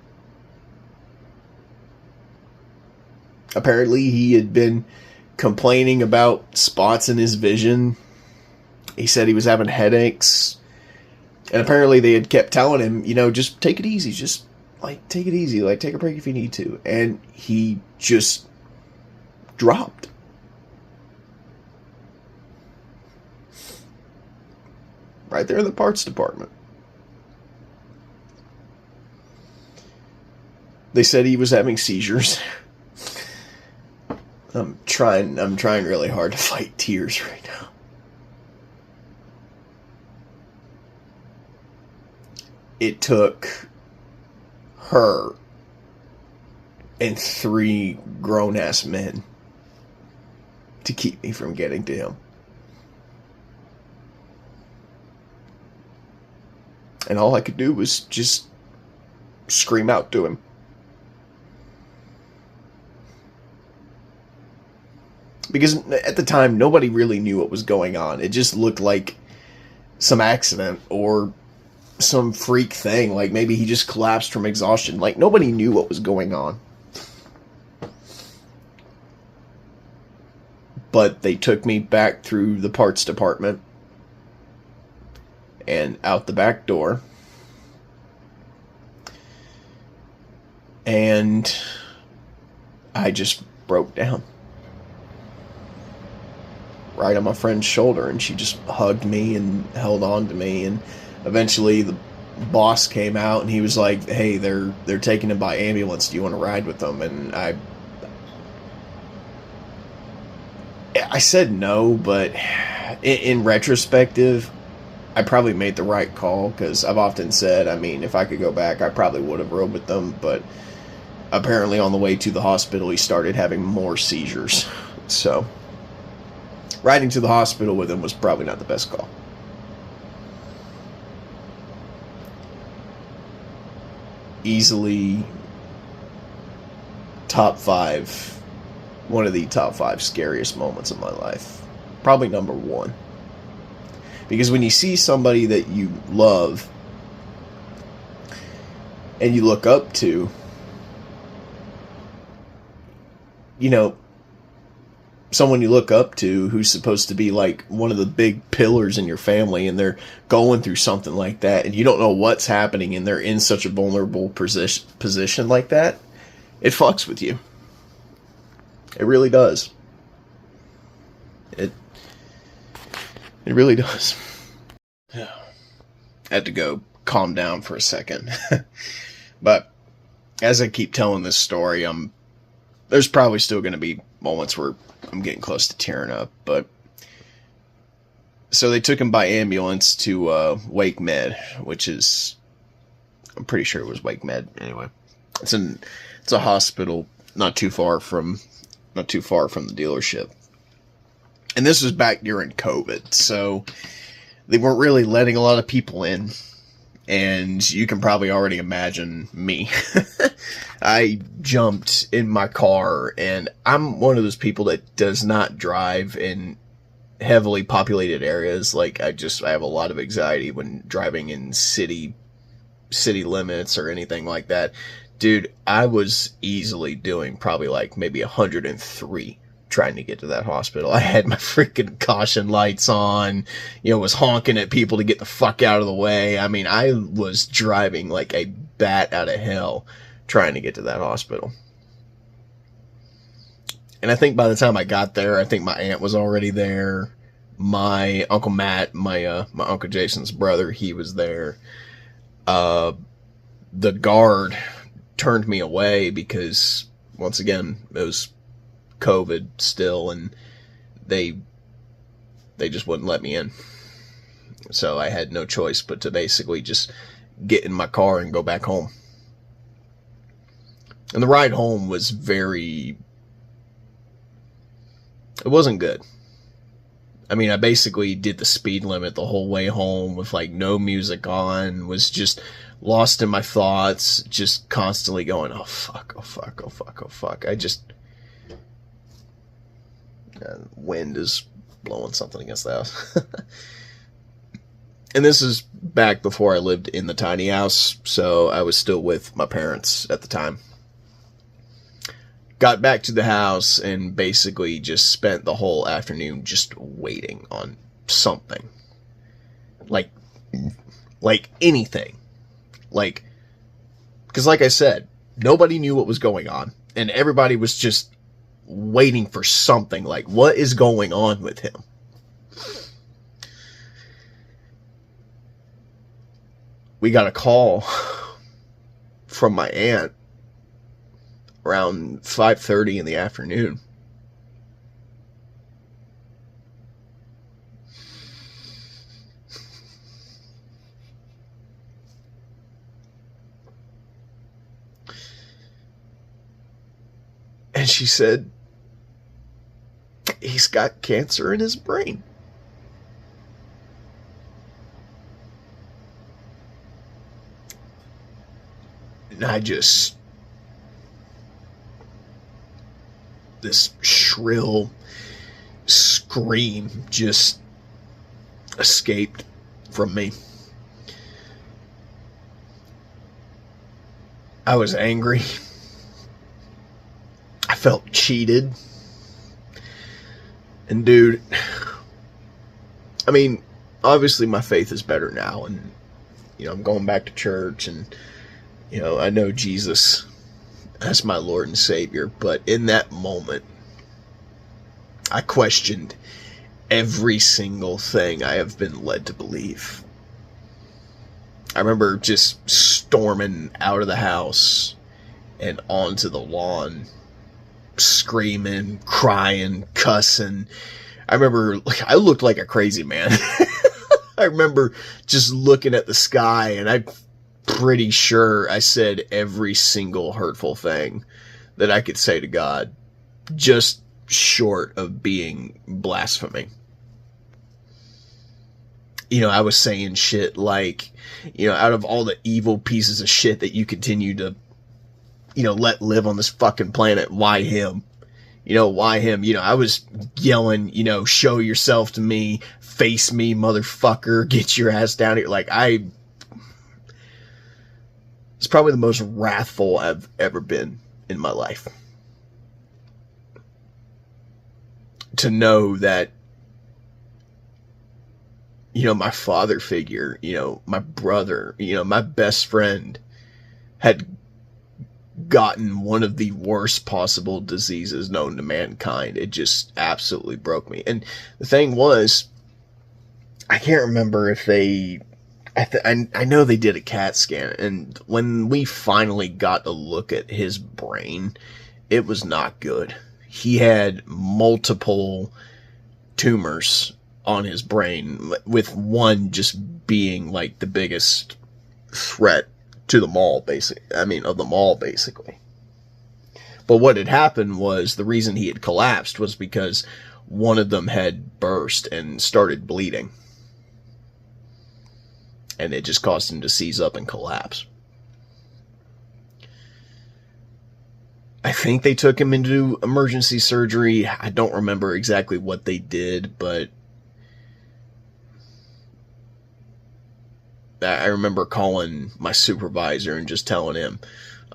Apparently, he had been complaining about spots in his vision. He said he was having headaches. And apparently they had kept telling him, just take it easy. Just, take it easy. Take a break if you need to. And he just dropped. Right there in the parts department. They said he was having seizures. I'm trying really hard to fight tears right now. It took her and 3 grown-ass men to keep me from getting to him. And all I could do was just scream out to him. Because at the time, nobody really knew what was going on. It just looked like some accident or some freak thing. Like maybe he just collapsed from exhaustion. Like nobody knew what was going on. But they took me back through the parts department and out the back door. And I just broke down. Right on my friend's shoulder, and she just hugged me and held on to me. And eventually the boss came out and he was like, hey, they're taking him by ambulance, do you want to ride with them? And I said no, but in retrospective, I probably made the right call, because I've often said, if I could go back, I probably would have rode with them. But apparently on the way to the hospital, he started having more seizures. So riding to the hospital with him was probably not the best call. Easily one of the top 5 scariest moments of my life. Probably number 1. Because when you see somebody that you love and you look up to, someone you look up to who's supposed to be like one of the big pillars in your family, and they're going through something like that, and you don't know what's happening, and they're in such a vulnerable position like that, it fucks with you. It really does. It really does. I had to go calm down for a second. But as I keep telling this story, there's probably still going to be moments where I'm getting close to tearing up. But so they took him by ambulance to Wake Med, which is, I'm pretty sure it was Wake Med. Anyway, it's a hospital not too far from the dealership. And this was back during COVID, so they weren't really letting a lot of people in. And you can probably already imagine me. I jumped in my car, and I'm one of those people that does not drive in heavily populated areas. Like, I have a lot of anxiety when driving in city limits or anything like that. Dude, I was easily doing probably like maybe 103 trying to get to that hospital. I had my freaking caution lights on, was honking at people to get the fuck out of the way. I was driving like a bat out of hell trying to get to that hospital. And I think by the time I got there, I think my aunt was already there. My Uncle Matt, my Uncle Jason's brother, he was there. The guard turned me away because, once again, it was COVID still, and they just wouldn't let me in. So I had no choice but to basically just get in my car and go back home. And the ride home was it wasn't good. I mean, I basically did the speed limit the whole way home with like no music on, was just lost in my thoughts, just constantly going, oh fuck, oh fuck, oh fuck, oh fuck. Wind is blowing something against the house. And this is back before I lived in the tiny house, so I was still with my parents at the time. Got back to the house and basically just spent the whole afternoon just waiting on something. Like anything. Because like I said, nobody knew what was going on. And everybody was just waiting for something. Like, what is going on with him? We got a call from my aunt around 5:30 in the afternoon. And she said, he's got cancer in his brain. And I just... this shrill scream just escaped from me. I was angry. I felt cheated. And dude, I mean, obviously my faith is better now, and I'm going back to church, and I know Jesus as my Lord and Savior, but in that moment, I questioned every single thing I have been led to believe. I remember just storming out of the house and onto the lawn, screaming, crying, cussing. I remember I looked like a crazy man. I remember just looking at the sky, and I'm pretty sure I said every single hurtful thing that I could say to God, just short of being blasphemy. I was saying shit like, out of all the evil pieces of shit that you continue to, let live on this fucking planet, why him? Why him? I was yelling, show yourself to me, face me, motherfucker, get your ass down here. It's probably the most wrathful I've ever been in my life. To know that, my father figure, my brother, my best friend had gotten one of the worst possible diseases known to mankind. It just absolutely broke me. And the thing was, I can't remember if I know they did a CAT scan, and when we finally got a look at his brain, it was not good. He had multiple tumors on his brain, with one just being like the biggest threat to the mall, of the mall, basically. But what had happened was, the reason he had collapsed was because one of them had burst and started bleeding. And it just caused him to seize up and collapse. I think they took him into emergency surgery. I don't remember exactly what they did, but I remember calling my supervisor and just telling him,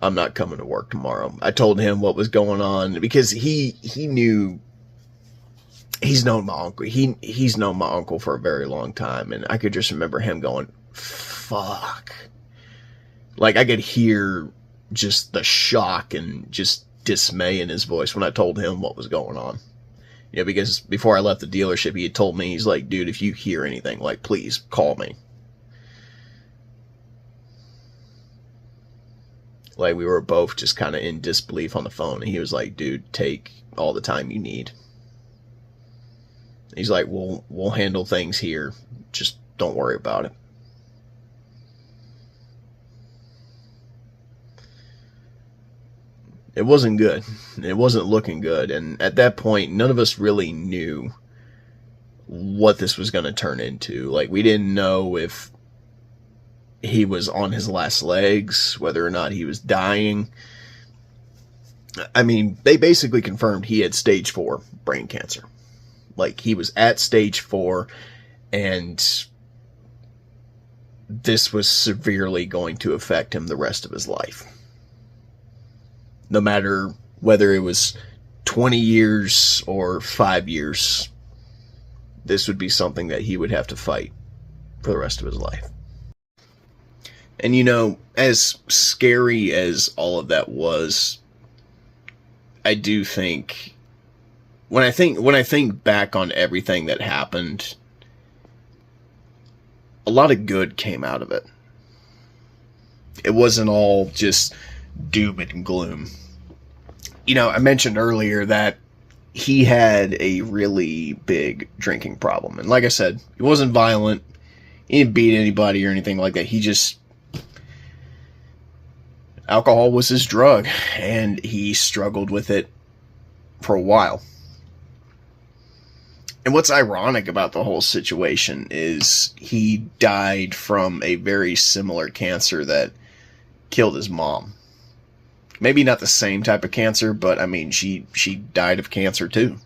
I'm not coming to work tomorrow. I told him what was going on, because he knew. He's known my uncle. He's known my uncle for a very long time, and I could just remember him going, fuck. I could hear just the shock and just dismay in his voice when I told him what was going on. You know, because before I left the dealership, he had told me, he's like, dude, if you hear anything, like, please call me. Like, we were both just kind of in disbelief on the phone. And he was like, dude, take all the time you need. He's like, we'll handle things here. Just don't worry about it. It wasn't good. It wasn't looking good. And at that point, none of us really knew what this was going to turn into. Like, we didn't know if he was on his last legs, whether or not he was dying. I mean, they basically confirmed he had stage 4 brain cancer. Like, he was at stage 4, and this was severely going to affect him the rest of his life. No matter whether it was 20 years or 5 years, this would be something that he would have to fight for the rest of his life. And you know, as scary as all of that was, I do think when I think back on everything that happened, a lot of good came out of it. It wasn't all just doom and gloom. You know, I mentioned earlier that he had a really big drinking problem. And like I said, he wasn't violent. He didn't beat anybody or anything like that. He just... alcohol was his drug, and he struggled with it for a while. And what's ironic about the whole situation is he died from a very similar cancer that killed his mom. Maybe not the same type of cancer, but I mean, she died of cancer too.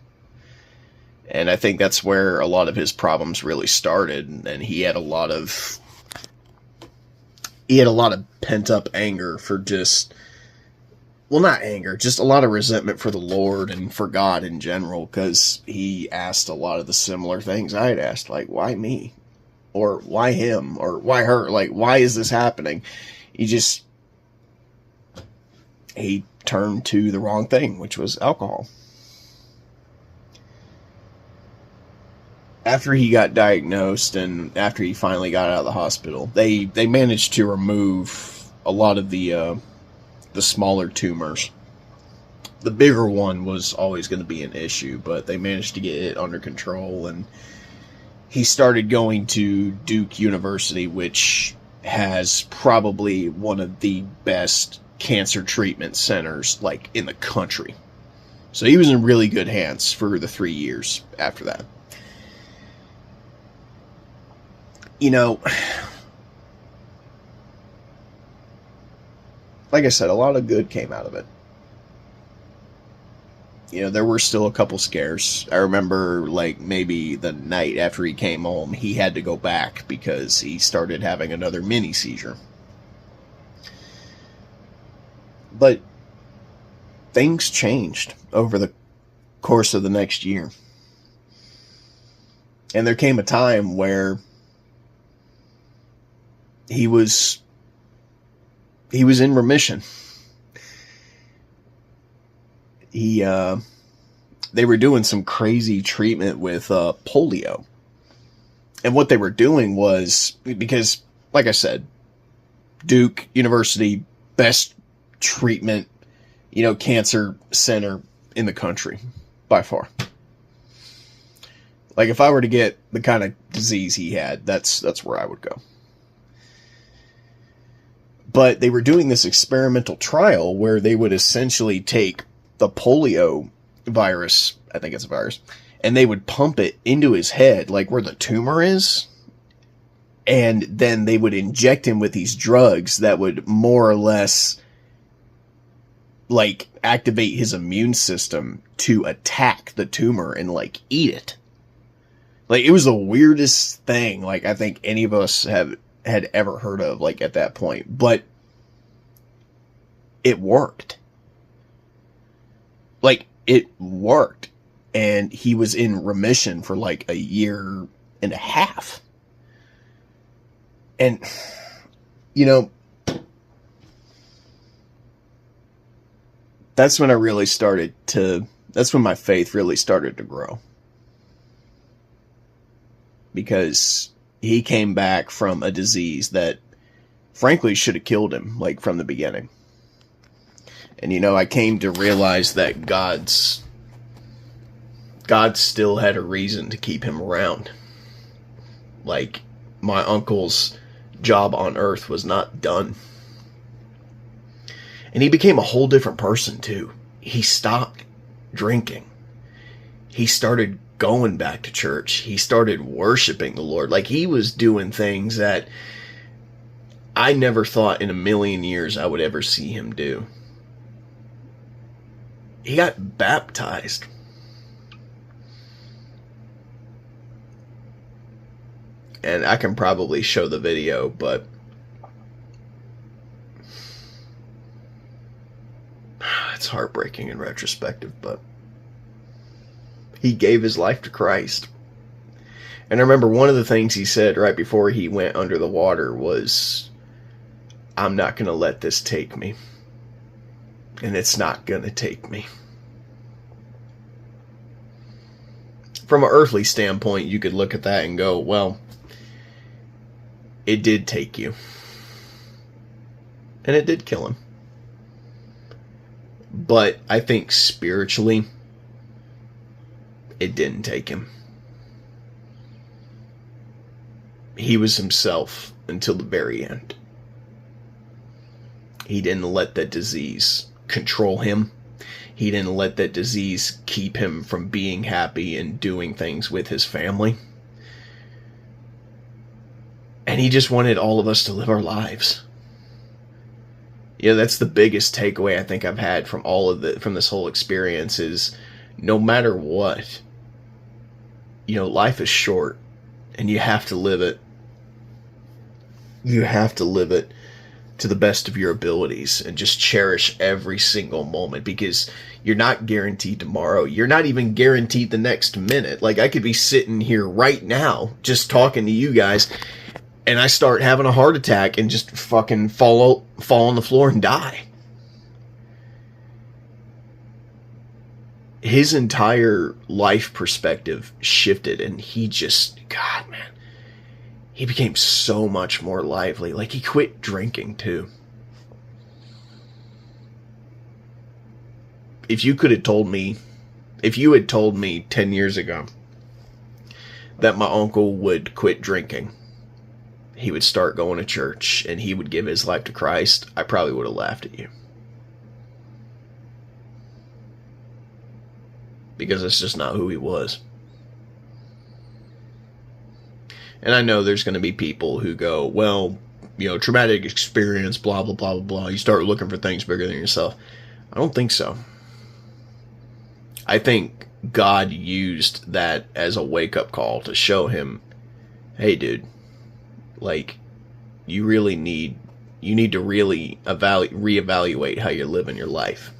And I think that's where a lot of his problems really started, and he had a lot of pent up anger for just, well, not anger, just a lot of resentment for the Lord and for God in general, because he asked a lot of the similar things I had asked, like, why me? Or why him? Or why her? Like, why is this happening? He turned to the wrong thing, which was alcohol. After he got diagnosed and after he finally got out of the hospital, they managed to remove a lot of the smaller tumors. The bigger one was always going to be an issue, but they managed to get it under control, and he started going to Duke University, which has probably one of the best cancer treatment centers, like, in the country. So he was in really good hands for the 3 years after that. You know, like I said, a lot of good came out of it. You know, there were still a couple scares. I remember, like, maybe the night after he came home, he had to go back because he started having another mini seizure. But things changed over the course of the next year. And there came a time where he was in remission. They were doing some crazy treatment with polio. And what they were doing was, because, like I said, Duke University, best treatment, you know, cancer center in the country, by far. Like, if I were to get the kind of disease he had, that's where I would go. But they were doing this experimental trial where they would essentially take the polio virus, I think it's a virus, and they would pump it into his head, like where the tumor is, and then they would inject him with these drugs that would more or less, like, activate his immune system to attack the tumor and, like, eat it. Like, it was the weirdest thing, like, I think any of us had ever heard of, like, at that point. But it worked. Like, it worked. And he was in remission for, like, a year and a half. And, you know, that's when I really started to that's when my faith really started to grow. Because he came back from a disease that frankly should have killed him, like, from the beginning. And, you know, I came to realize that God still had a reason to keep him around. Like, my uncle's job on earth was not done. And he became a whole different person, too. He stopped drinking. He started going back to church. He started worshiping the Lord. Like, he was doing things that I never thought in a million years I would ever see him do. He got baptized. And I can probably show the video, but it's heartbreaking in retrospective, but he gave his life to Christ. And I remember one of the things he said right before he went under the water was, I'm not going to let this take me. And it's not going to take me. From an earthly standpoint, you could look at that and go, well, it did take you. And it did kill him. But I think spiritually, it didn't take him. He was himself until the very end. He didn't let that disease control him. He didn't let that disease keep him from being happy and doing things with his family. And he just wanted all of us to live our lives. You know, that's the biggest takeaway I think I've had from from this whole experience is no matter what, you know, life is short and you have to live it. You have to live it to the best of your abilities and just cherish every single moment because you're not guaranteed tomorrow. You're not even guaranteed the next minute. Like, I could be sitting here right now just talking to you guys and I start having a heart attack and just fucking fall on the floor and die. His entire life perspective shifted and he just, God, man, he became so much more lively. Like, he quit drinking too. If you had told me 10 years ago that my uncle would quit drinking, he would start going to church, and he would give his life to Christ, I probably would have laughed at you. Because that's just not who he was. And I know there's going to be people who go, well, you know, traumatic experience, blah, blah, blah, blah, blah. You start looking for things bigger than yourself. I don't think so. I think God used that as a wake-up call to show him, hey, dude, like, you need to really reevaluate how you're living your life.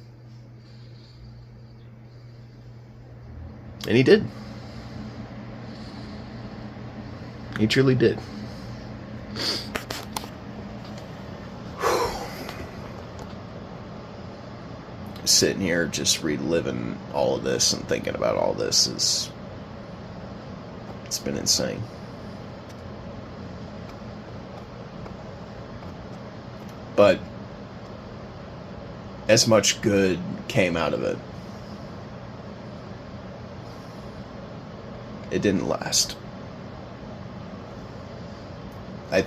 And he did. He truly did. Sitting here just reliving all of this and thinking about all this it's been insane. But as much good came out of it, it didn't last. I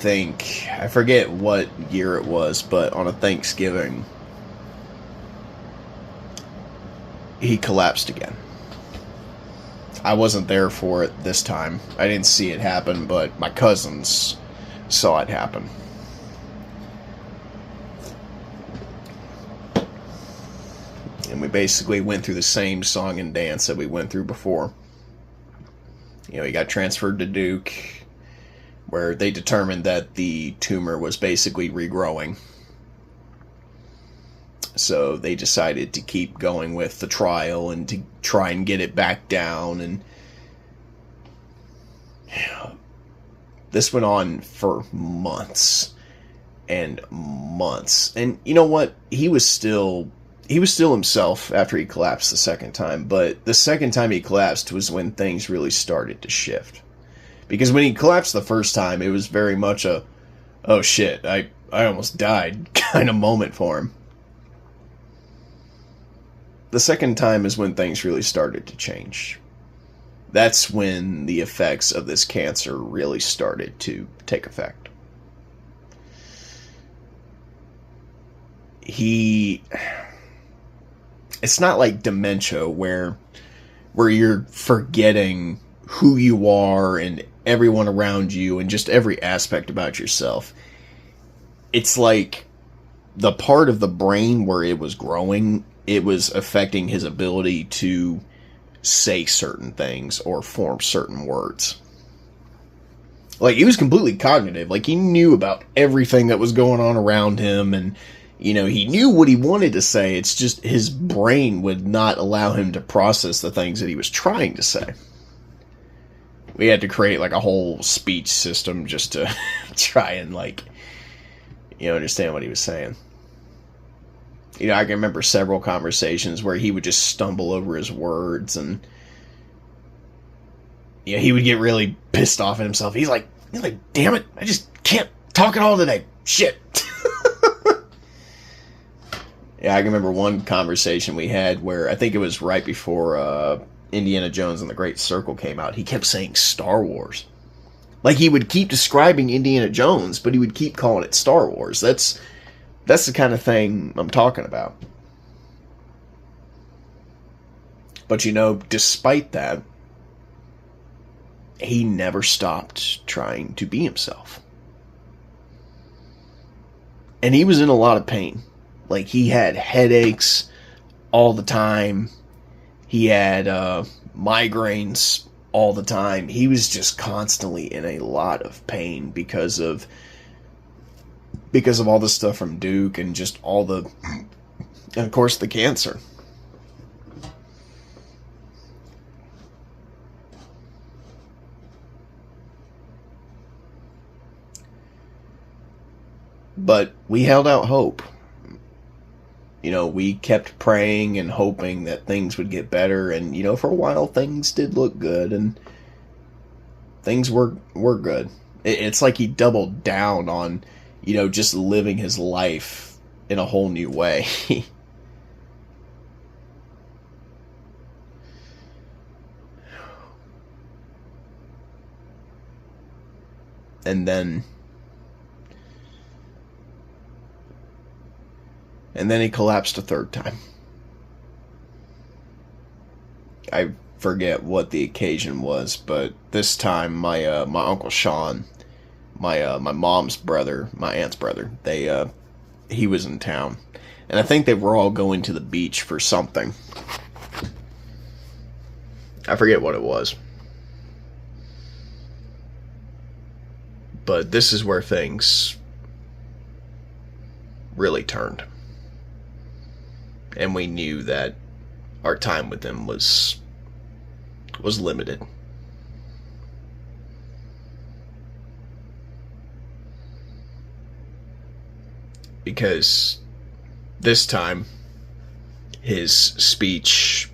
forget what year it was, but on a Thanksgiving, he collapsed again. I wasn't there for it this time. I didn't see it happen, but my cousins saw it happen. And we basically went through the same song and dance that we went through before. You know, he got transferred to Duke, where they determined that the tumor was basically regrowing. So they decided to keep going with the trial and to try and get it back down. And this went on for months and months. And you know what? He was still he was still himself after he collapsed the second time, but the second time he collapsed was when things really started to shift. Because when he collapsed the first time, it was very much a, oh shit, I almost died kind of moment for him. The second time is when things really started to change. That's when the effects of this cancer really started to take effect. It's not like dementia where you're forgetting who you are and everyone around you and just every aspect about yourself. It's like the part of the brain where it was growing, it was affecting his ability to say certain things or form certain words. Like, he was completely cognitive. Like, he knew about everything that was going on around him, and, you know, he knew what he wanted to say. It's just his brain would not allow him to process the things that he was trying to say. We had to create, like, a whole speech system just to try and, like, you know, understand what he was saying. You know, I can remember several conversations where he would just stumble over his words, and you know, he would get really pissed off at himself. He's like, damn it, I just can't talk at all today. Shit. Yeah, I can remember one conversation we had where I think it was right before Indiana Jones and the Great Circle came out. He kept saying Star Wars. Like, he would keep describing Indiana Jones, but he would keep calling it Star Wars. That's the kind of thing I'm talking about. But, you know, despite that, he never stopped trying to be himself. And he was in a lot of pain. Like, he had headaches all the time. He had migraines all the time. He was just constantly in a lot of pain because of all the stuff from Duke and just all the, and of course, the cancer. But we held out hope. You know, we kept praying and hoping that things would get better, and, you know, for a while things did look good, and things were good. It's like he doubled down on, you know, just living his life in a whole new way. And then he collapsed a third time. I forget what the occasion was, but this time my Uncle Sean, my mom's brother, my aunt's brother, he was in town, and I think they were all going to the beach for something. I forget what it was, but this is where things really turned, and we knew that our time with him was limited. Because this time, his speech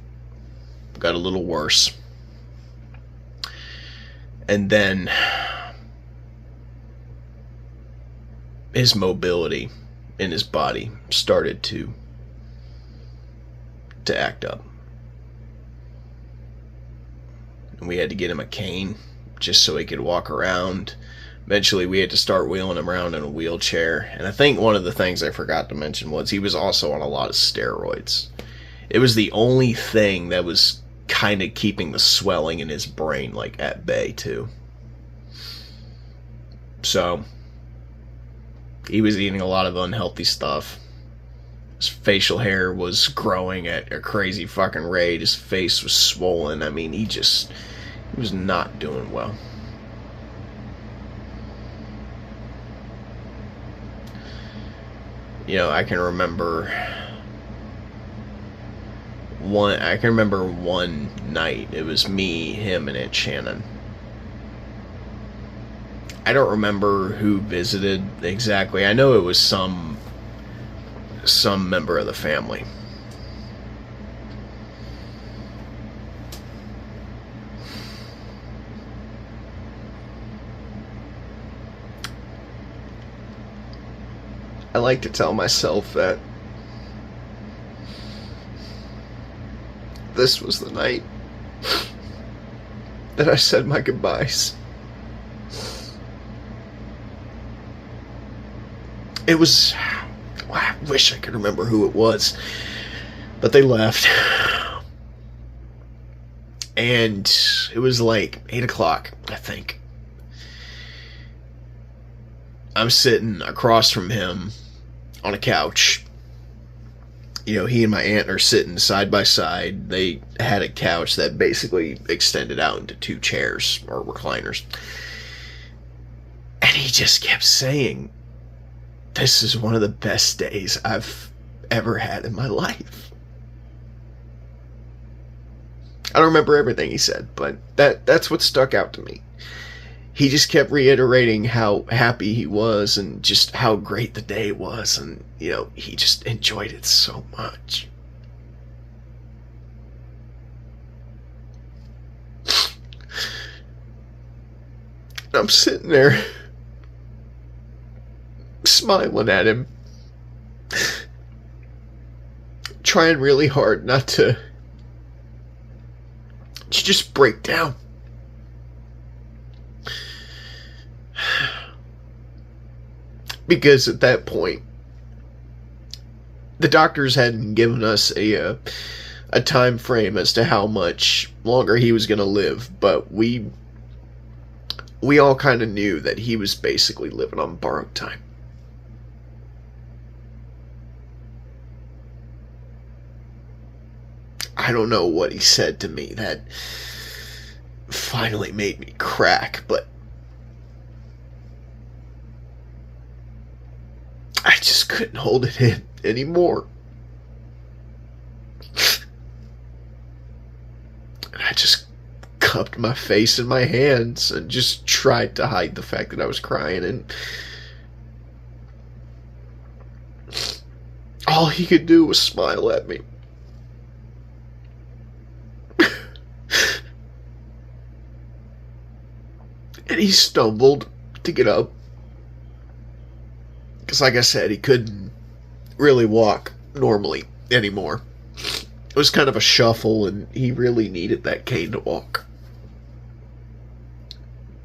got a little worse. And then his mobility in his body started to act up. And we had to get him a cane just so he could walk around. Eventually, we had to start wheeling him around in a wheelchair. And I think one of the things I forgot to mention was he was also on a lot of steroids. It was the only thing that was kind of keeping the swelling in his brain, like, at bay, too. So, he was eating a lot of unhealthy stuff. His facial hair was growing at a crazy fucking rate. His face was swollen. I mean, he was not doing well. You know, I can remember one night. It was me, him, and Aunt Shannon. I don't remember who visited exactly. I know it was some member of the family. I like to tell myself that this was the night that I said my goodbyes. It was, I wish I could remember who it was, but they left. And it was like 8 o'clock, I think. I'm sitting across from him on a couch. You know, he and my aunt are sitting side by side. They had a couch that basically extended out into 2 chairs or recliners. And he just kept saying, "This is one of the best days I've ever had in my life." I don't remember everything he said, but that's what stuck out to me. He just kept reiterating how happy he was and just how great the day was, and, you know, he just enjoyed it so much. I'm sitting there smiling at him, trying really hard not to just break down. Because at that point, the doctors hadn't given us a time frame as to how much longer he was going to live, but we all kind of knew that he was basically living on borrowed time. I don't know what he said to me that finally made me crack, but I just couldn't hold it in anymore. And I just cupped my face in my hands and just tried to hide the fact that I was crying, and all he could do was smile at me. And he stumbled to get up. Because like I said, he couldn't really walk normally anymore. It was kind of a shuffle, and he really needed that cane to walk.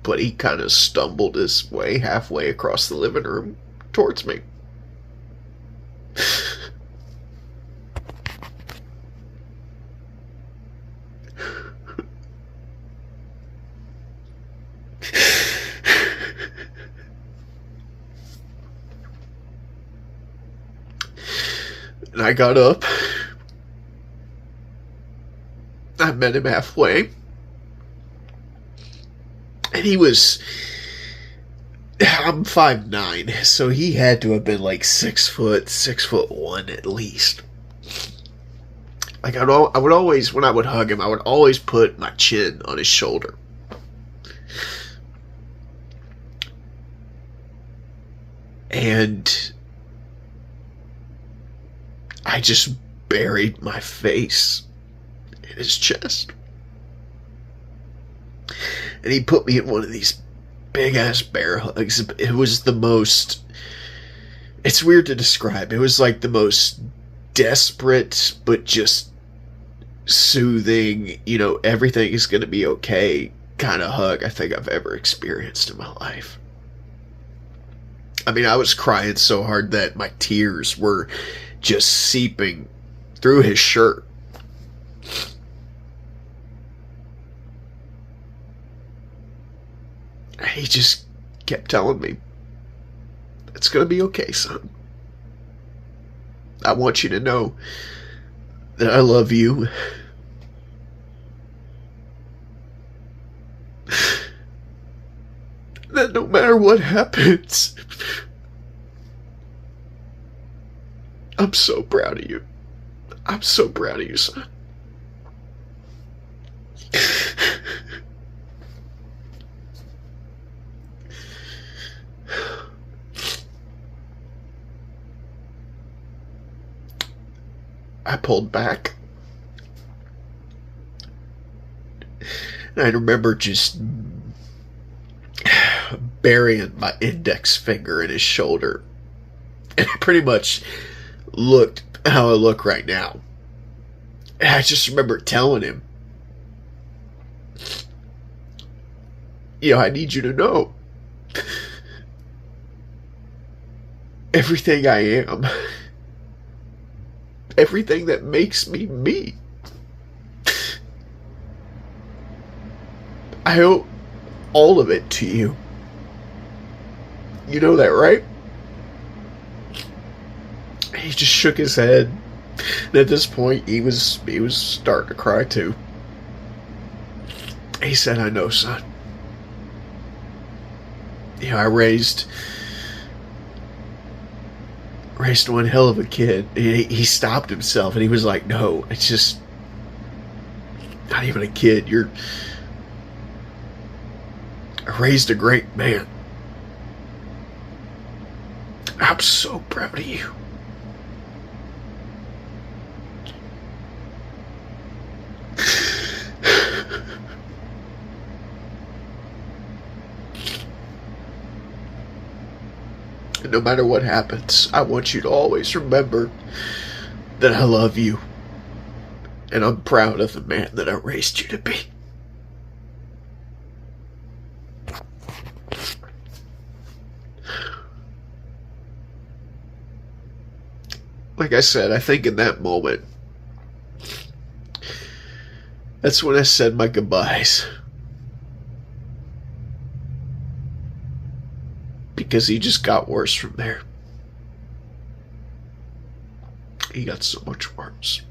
But he kind of stumbled his way halfway across the living room towards me. And I got up. I met him halfway. And he was... I'm 5'9", so he had to have been like 6 foot, 6'1" at least. Like I would always, when I would hug him, I would always put my chin on his shoulder. And I just buried my face in his chest. And he put me in one of these big-ass bear hugs. It was the most... It's weird to describe. It was like the most desperate, but just soothing, you know, everything is going to be okay kind of hug I think I've ever experienced in my life. I mean, I was crying so hard that my tears were just seeping through his shirt. He just kept telling me, "It's gonna be okay, son. I want you to know that I love you. That no matter what happens, I'm so proud of you. I'm so proud of you, son." I pulled back. And I remember just burying my index finger in his shoulder And I pretty much looked how I look right now. And I just remember telling him, I need you to know everything I am, everything that makes me me. I owe all of it to you. You know that, right? He just shook his head. And at this point, he was starting to cry too. He said, I know, son. I raised one hell of a kid. He stopped himself and he was like, no, it's just not even a kid. I raised a great man. I'm so proud of you. And no matter what happens, I want you to always remember that I love you. And I'm proud of the man that I raised you to be. Like I said, I think in that moment, that's when I said my goodbyes. Because he just got worse from there. He got so much worse.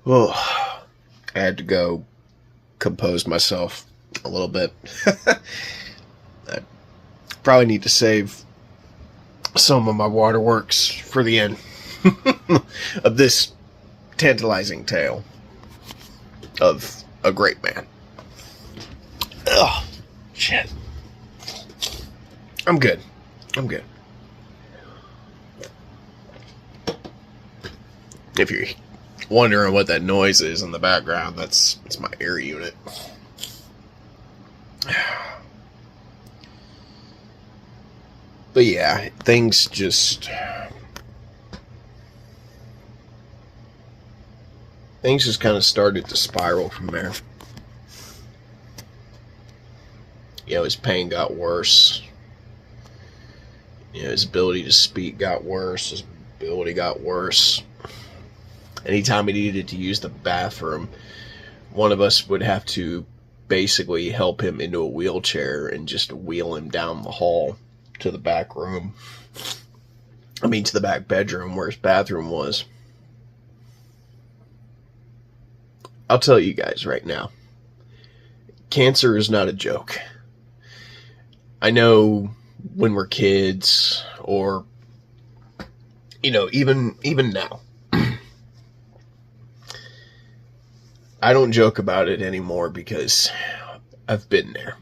Oh, I had to go compose myself a little bit. I probably need to save some of my waterworks for the end of this tantalizing tale of a great man. Ugh, shit. I'm good. If you're wondering what that noise is in the background, that's my air unit. But yeah, things just kind of started to spiral from there. His pain got worse. His ability to speak got worse. His ability got worse. Anytime he needed to use the bathroom, one of us would have to basically help him into a wheelchair and just wheel him down the hall to the back room. To the back bedroom where his bathroom was. I'll tell you guys right now, cancer is not a joke. I know when we're kids, or even now, I don't joke about it anymore because I've been there.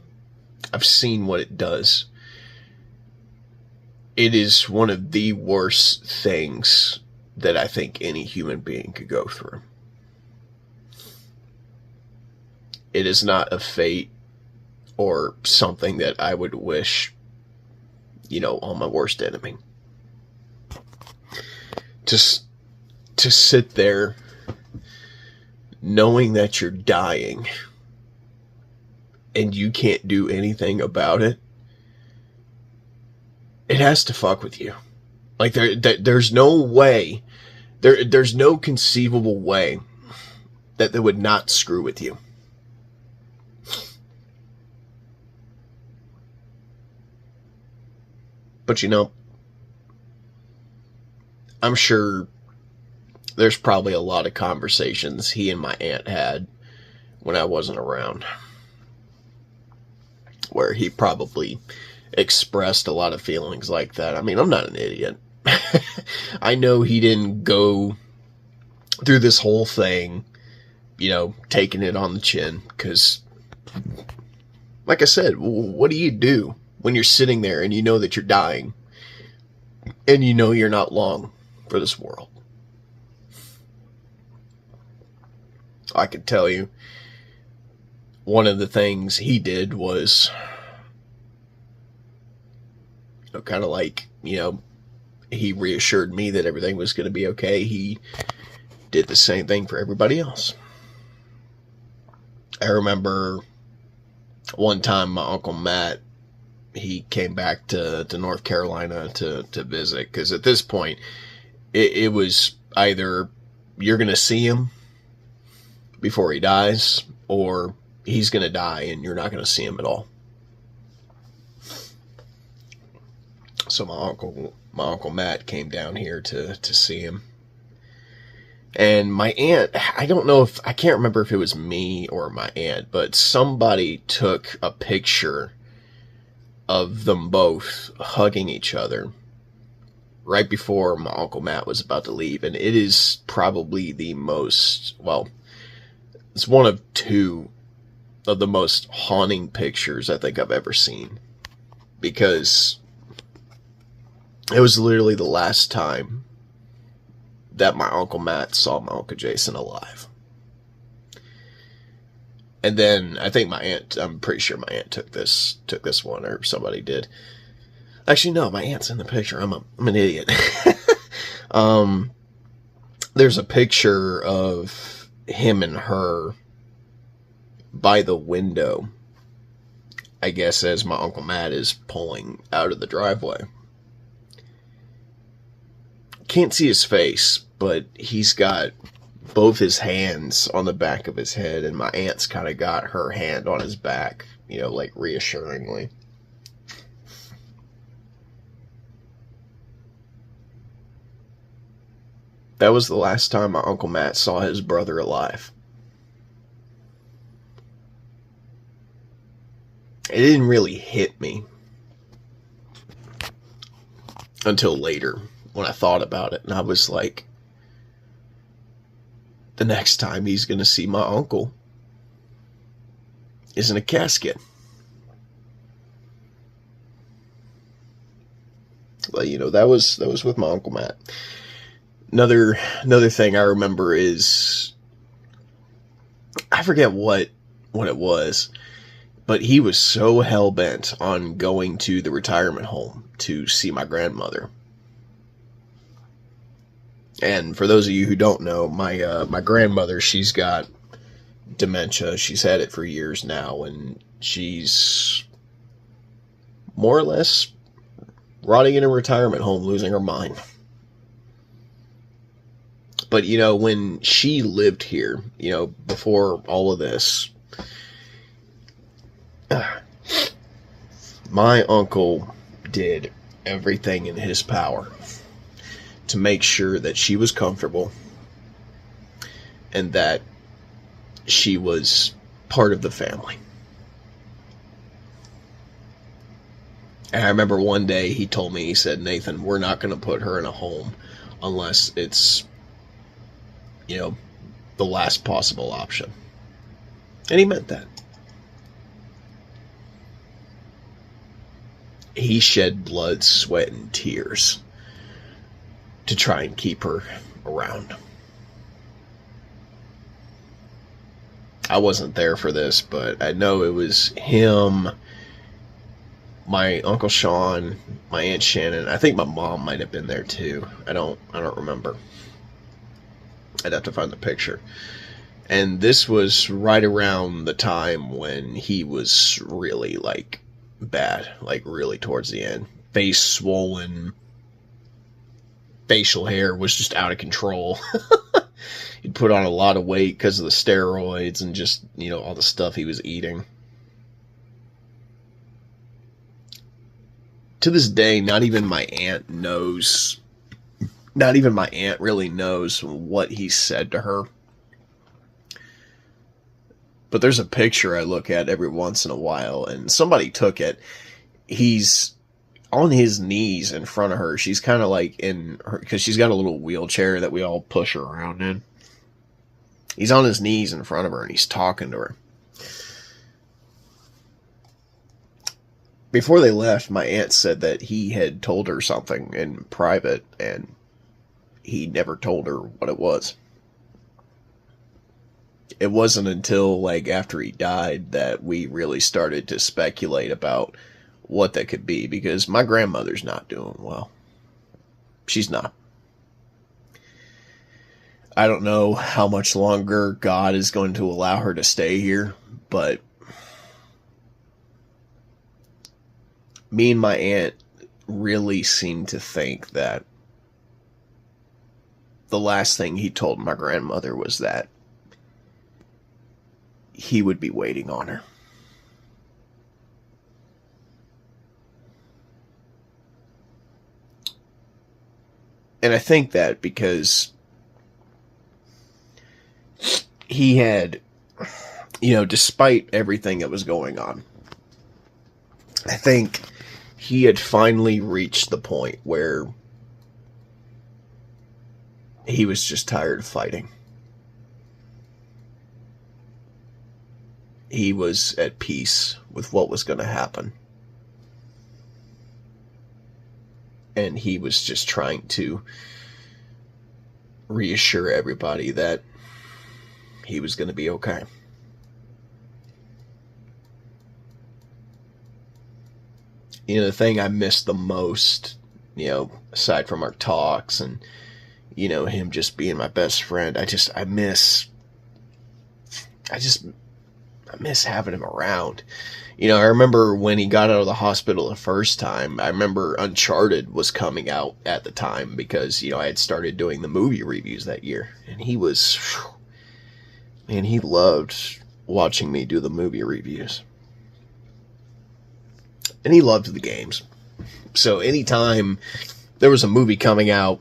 I've seen what it does. It is one of the worst things that I think any human being could go through. It is not a fate or something that I would wish, on my worst enemy. Just to sit there knowing that you're dying and you can't do anything about it, it has to fuck with you. Like there's no way, there's no conceivable way that they would not screw with you. But I'm sure there's probably a lot of conversations he and my aunt had when I wasn't around, where he probably expressed a lot of feelings like that. I'm not an idiot. I know he didn't go through this whole thing, taking it on the chin, because, like I said, what do you do when you're sitting there and you know that you're dying and you know you're not long for this world? I can tell you, one of the things he did was kind of like, he reassured me that everything was going to be okay. He did the same thing for everybody else. I remember one time my Uncle Matt, he came back to North Carolina to visit, because at this point it was either you're going to see him before he dies, or he's going to die and you're not going to see him at all. So my uncle Matt came down here to see him. And my aunt, I can't remember if it was me or my aunt, but somebody took a picture of them both hugging each other right before my Uncle Matt was about to leave. And it is probably it's one of two of the most haunting pictures I think I've ever seen. Because it was literally the last time that my Uncle Matt saw my Uncle Jason alive. And then I think I'm pretty sure my aunt took this one, or somebody did. Actually, no, my aunt's in the picture. I'm an idiot. There's a picture of him and her by the window, I guess, as my Uncle Matt is pulling out of the driveway. Can't see his face, but he's got both his hands on the back of his head, and my aunt's kind of got her hand on his back, like reassuringly. That was the last time my Uncle Matt saw his brother alive. It didn't really hit me until later, when I thought about it, and I was like, the next time he's going to see my uncle is in a casket. But, that was with my Uncle Matt. Another thing I remember is, I forget what it was, but he was so hell-bent on going to the retirement home to see my grandmother. And for those of you who don't know, my grandmother, she's got dementia. She's had it for years now, and she's more or less rotting in a retirement home, losing her mind. But, when she lived here, before all of this, my uncle did everything in his power to make sure that she was comfortable and that she was part of the family. And I remember one day he told me, he said, "Nathan, we're not going to put her in a home unless it's, the last possible option." And he meant that. He shed blood, sweat, and tears to try and keep her around. I wasn't there for this, but I know it was him, my Uncle Sean, my Aunt Shannon. I think my mom might have been there too. I don't remember. I'd have to find the picture. And this was right around the time when he was really, bad, really towards the end. Face swollen, facial hair was just out of control. He'd put on a lot of weight because of the steroids and just, all the stuff he was eating. To this day, not even my aunt really knows what he said to her. But there's a picture I look at every once in a while, and somebody took it. He's on his knees in front of her. She's kind of in her, because she's got a little wheelchair that we all push her around in. He's on his knees in front of her, and he's talking to her. Before they left, my aunt said that he had told her something in private, and he never told her what it was. It wasn't until after he died that we really started to speculate about what that could be, because my grandmother's not doing well. She's not. I don't know how much longer God is going to allow her to stay here, but me and my aunt really seem to think that the last thing he told my grandmother was that he would be waiting on her. And I think that because he had, despite everything that was going on, I think he had finally reached the point where he was just tired of fighting. He was at peace with what was going to happen. And he was just trying to reassure everybody that he was going to be okay. The thing I miss the most, aside from our talks and, him just being my best friend, I miss having him around. I remember when he got out of the hospital the first time, I remember Uncharted was coming out at the time because, I had started doing the movie reviews that year. And he loved watching me do the movie reviews. And he loved the games. So anytime there was a movie coming out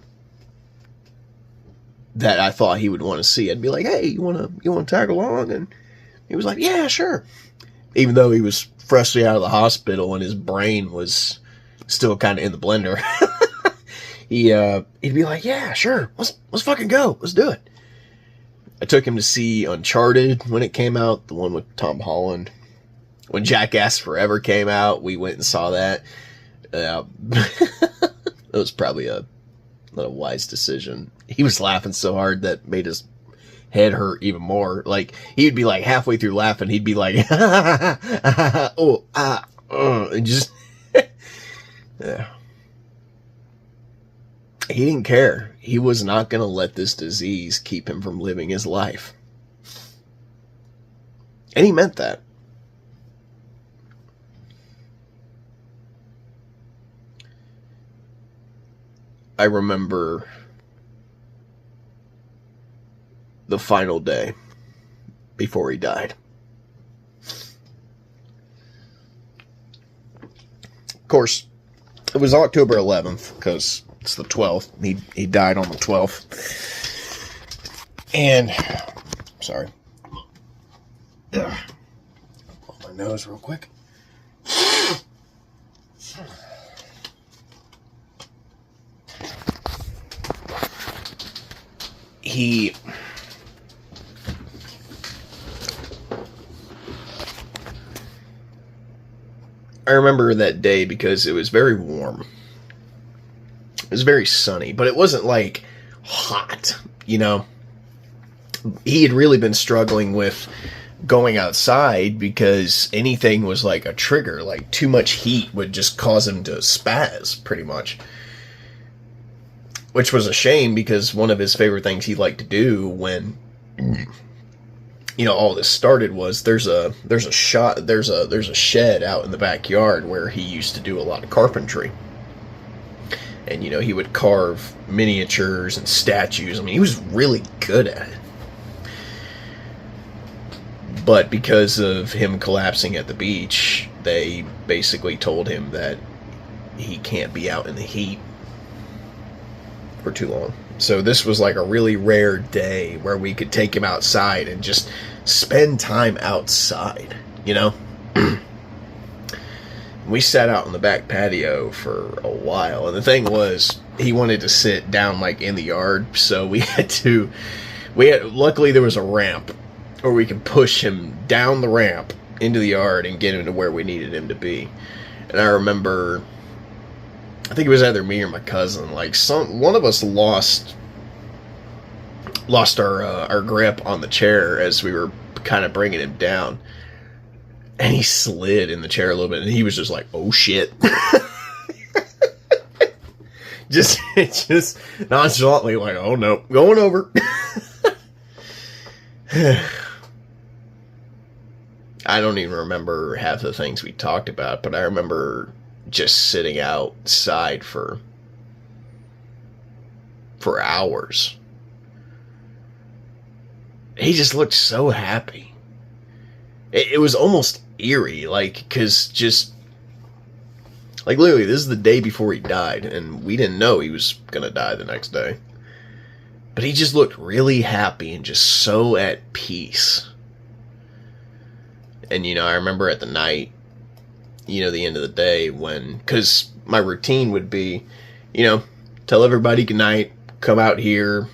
that I thought he would want to see, I'd be like, hey, you want to tag along? And he was like, yeah, sure. Even though he was freshly out of the hospital and his brain was still kind of in the blender, he'd be like, yeah, sure. Let's fucking go. Let's do it. I took him to see Uncharted when it came out, the one with Tom Holland. When Jackass Forever came out, we went and saw that. It was probably not a wise decision. He was laughing so hard that made his head hurt even more. Like, he'd be like halfway through laughing, he'd be like, and just, yeah. He didn't care. He was not going to let this disease keep him from living his life. And he meant that. I remember the final day before he died. Of course, it was October 11th because it's the 12th. He died on the 12th. And, sorry. Blow my nose real quick. I remember that day because it was very warm. It was very sunny, but it wasn't like hot, He had really been struggling with going outside because anything was like a trigger. Like, too much heat would just cause him to spaz, pretty much. Which was a shame because one of his favorite things he liked to do when, all this started was there's a shed out in the backyard where he used to do a lot of carpentry. And, he would carve miniatures and statues. I mean, he was really good at it. But because of him collapsing at the beach, they basically told him that he can't be out in the heat for too long. So this was like a really rare day where we could take him outside and just spend time outside, We sat out on the back patio for a while, and the thing was, he wanted to sit down like in the yard, so luckily there was a ramp where we could push him down the ramp into the yard and get him to where we needed him to be. And I remember, I think it was either me or my cousin, like one of us lost our grip on the chair as we were kind of bringing him down. And he slid in the chair a little bit, and he was just like, oh shit. just nonchalantly like, oh no, going over. I don't even remember half the things we talked about, but I remember just sitting outside for hours. He just looked so happy. It was almost eerie, like, because just, like, literally, this is the day before he died, and we didn't know he was going to die the next day. But he just looked really happy and just so at peace. And, you know, I remember at the night, you know, the end of the day when, because my routine would be, you know, tell everybody good night, come out here,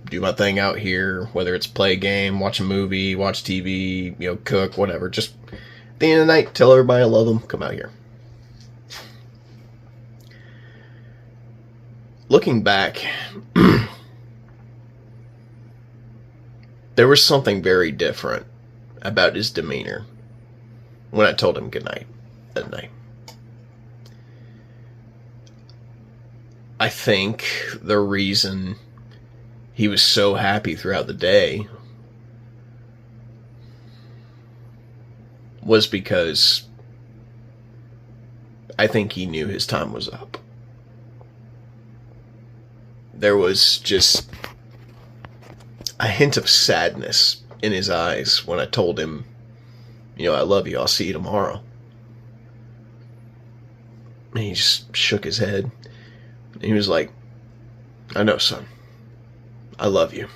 do my thing out here, whether it's play a game, watch a movie, watch TV, you know, cook, whatever. Just at the end of the night, tell everybody I love them, come out here. Looking back, there was something very different about his demeanor when I told him goodnight that night. I think the reason he was so happy throughout the day was because I think he knew his time was up. There was just a hint of sadness in his eyes when I told him, you know, I love you, I'll see you tomorrow. And he just shook his head. And he was like, I know, son. I love you.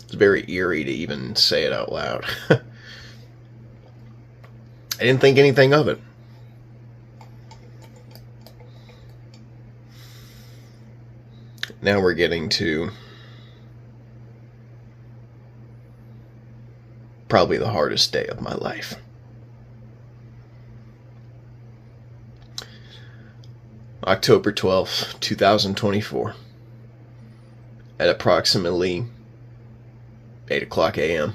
It's very eerie to even say it out loud. I didn't think anything of it. Now we're getting to probably the hardest day of my life. October 12th, 2024. At approximately 8 o'clock a.m.,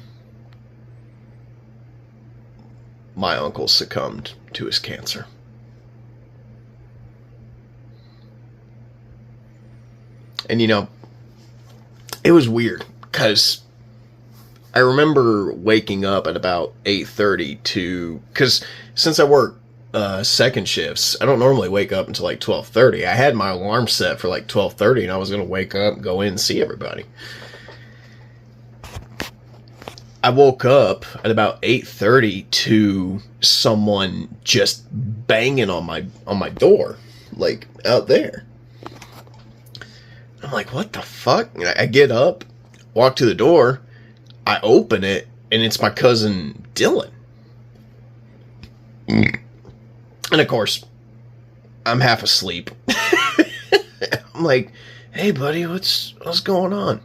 my uncle succumbed to his cancer. And, you know, it was weird because I remember waking up at about 8:30 because since I work second shifts, I don't normally wake up until like 12:30. I had my alarm set for like 12:30 and I was going to wake up, go in and see everybody. I woke up at about 8:30 to someone just banging on my door, like out there. I'm like, what the fuck? And I get up, walk to the door, I open it, and it's my cousin Dylan. And of course, I'm half asleep. I'm like, hey buddy, what's going on?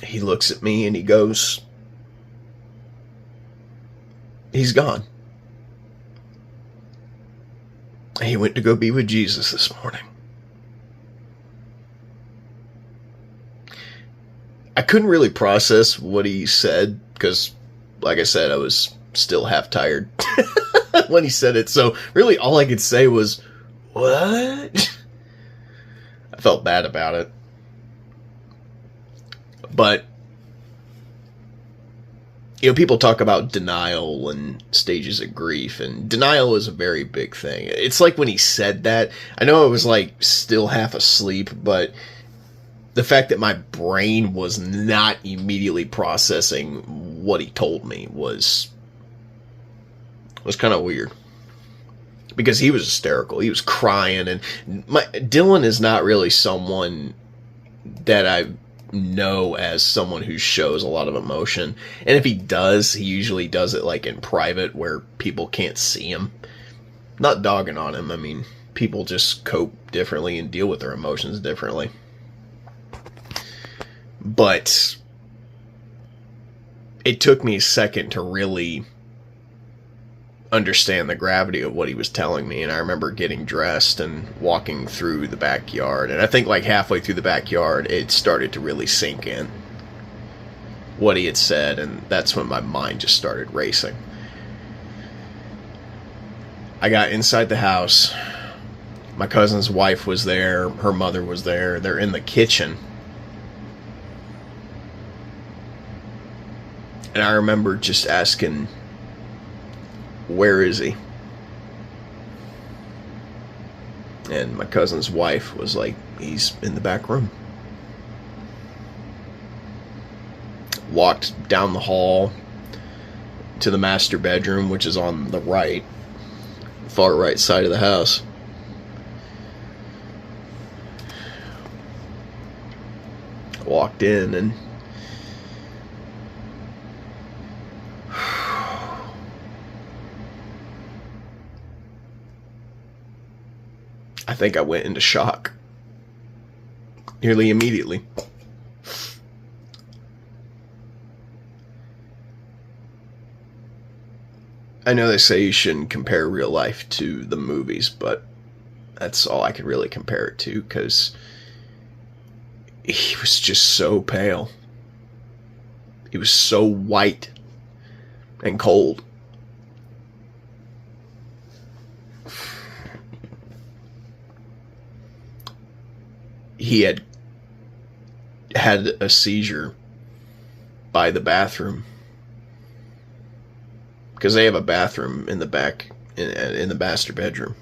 He looks at me and he goes, he's gone. He went to go be with Jesus this morning. I couldn't really process what he said because, like I said, I was still half tired when he said it. So really all I could say was, what? I felt bad about it. But, you know, people talk about denial and stages of grief, and denial is a very big thing. It's like when he said that, I know I was like still half asleep, but the fact that my brain was not immediately processing what he told me was kind of weird. Because he was hysterical. He was crying, and Dylan is not really someone that I know as someone who shows a lot of emotion. And if he does, he usually does it like in private where people can't see him. Not dogging on him. I mean, people just cope differently and deal with their emotions differently. But it took me a second to really understand the gravity of what he was telling me. And I remember getting dressed and walking through the backyard. And I think like halfway through the backyard, it started to really sink in what he had said. And that's when my mind just started racing. I got inside the house. My cousin's wife was there. Her mother was there. They're in the kitchen. And I remember just asking, where is he? And my cousin's wife was like, he's in the back room. Walked down the hall to the master bedroom, which is on the right, far right side of the house. Walked in and I think I went into shock nearly immediately. I know they say you shouldn't compare real life to the movies, but that's all I could really compare it to, because he was just so pale. He was so white and cold. He had had a seizure by the bathroom, because they have a bathroom in the back, in the master bedroom,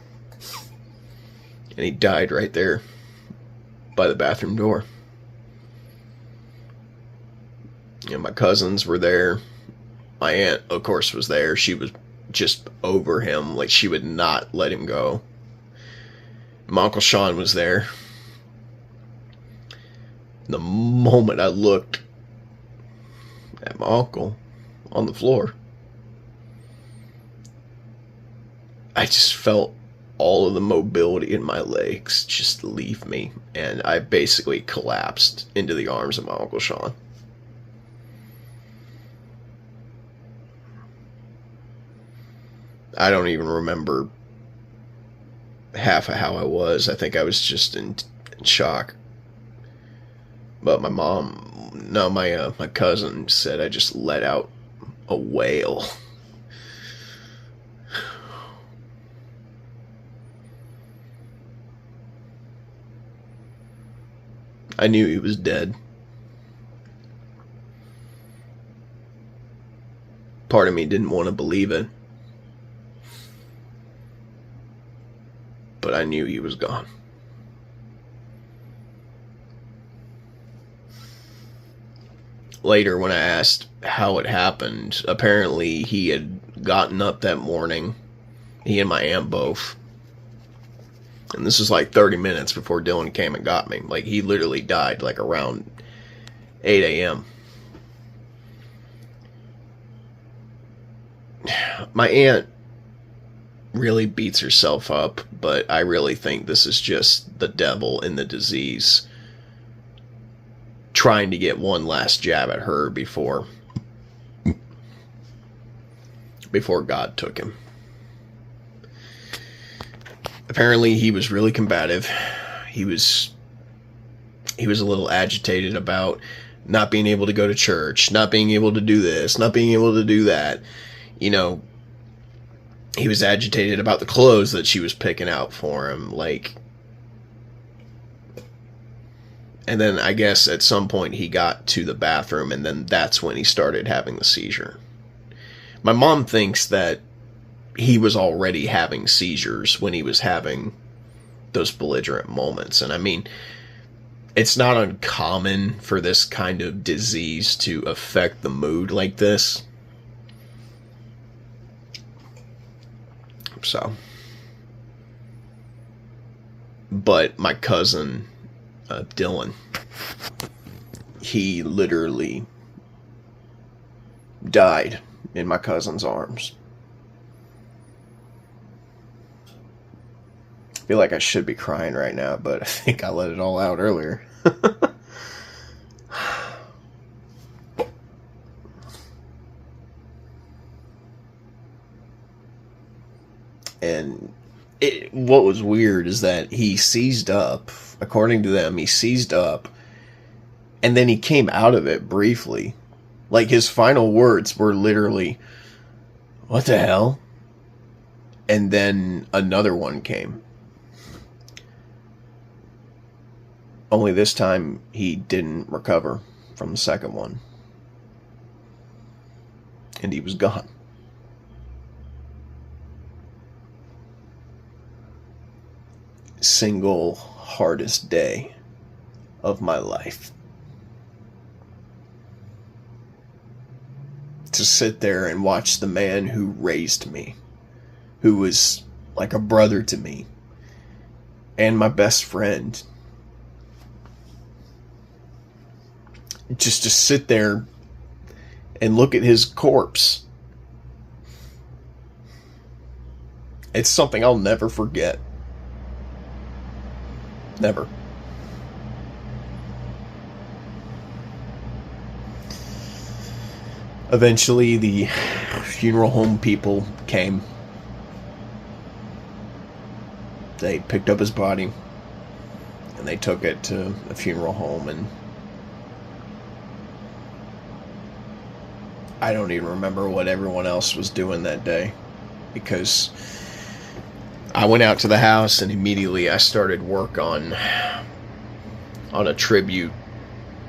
and he died right there by the bathroom door. You know, my cousins were there. My aunt, of course, was there. She was just over him, like she would not let him go. My Uncle Sean was there. The moment I looked at my uncle on the floor, I just felt all of the mobility in my legs just leave me, and I basically collapsed into the arms of my Uncle Sean. I don't even remember half of how I was. I think I was just in shock. But my cousin said I just let out a wail. I knew he was dead. Part of me didn't want to believe it, but I knew he was gone. Later, when I asked how it happened, apparently he had gotten up that morning, he and my aunt both, and this was like 30 minutes before Dylan came and got me. Like, he literally died like around 8 a.m. My aunt really beats herself up, but I really think this is just the devil in the disease trying to get one last jab at her before God took him. Apparently he was really combative. He was a little agitated about not being able to go to church, not being able to do this, not being able to do that. You know, he was agitated about the clothes that she was picking out for him, like. And then I guess at some point he got to the bathroom, and then that's when he started having the seizure. My mom thinks that he was already having seizures when he was having those belligerent moments. And I mean, it's not uncommon for this kind of disease to affect the mood like this. So. But my cousin, Dylan, he literally died in my cousin's arms. I feel like I should be crying right now, but I think I let it all out earlier. And what was weird is that he seized up, according to them, he seized up, and then he came out of it briefly. Like, his final words were literally, "What the hell?" And then another one came. Only this time, he didn't recover from the second one. And he was gone. Single hardest day of my life. To sit there and watch the man who raised me, who was like a brother to me, and my best friend, just to sit there and look at his corpse. It's something I'll never forget. Never. Eventually, the funeral home people came. They picked up his body, and they took it to a funeral home, and I don't even remember what everyone else was doing that day, because I went out to the house and immediately I started work on a tribute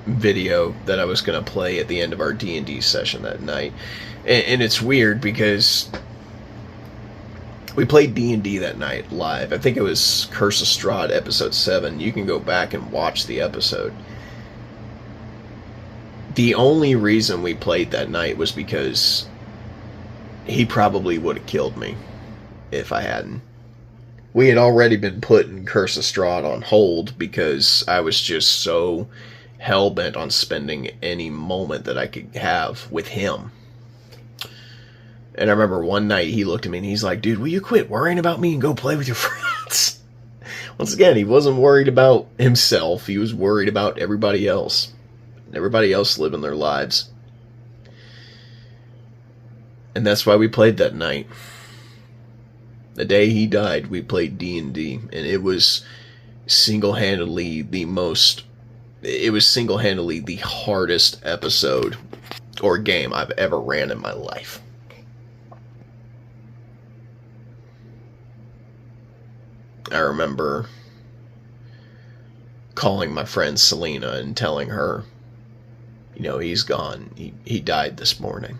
video that I was going to play at the end of our D&D session that night. And it's weird because we played D&D that night live. I think it was Curse of Strahd episode 7. You can go back and watch the episode. The only reason we played that night was because he probably would have killed me if I hadn't. We had already been putting Curse of Strahd on hold because I was just so hell-bent on spending any moment that I could have with him. And I remember one night he looked at me and he's like, "Dude, will you quit worrying about me and go play with your friends?" Once again, he wasn't worried about himself. He was worried about everybody else. Everybody else living their lives. And that's why we played that night. The day he died, we played D&D, and it was single-handedly the hardest episode or game I've ever ran in my life. I remember calling my friend Selena and telling her, he's gone. He died this morning.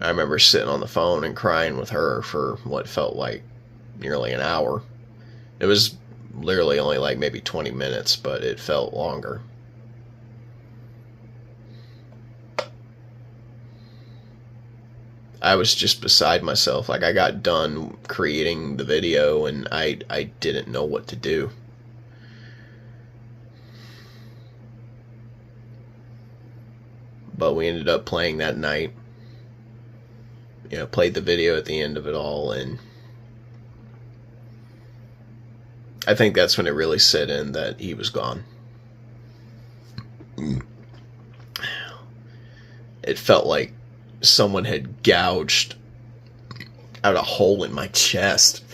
I remember sitting on the phone and crying with her for what felt like nearly an hour. It was literally only like maybe 20 minutes, but it felt longer. I was just beside myself. Like, I got done creating the video and I didn't know what to do. But we ended up playing that night. Played the video at the end of it all, and I think that's when it really set in that he was gone. It felt like someone had gouged out a hole in my chest.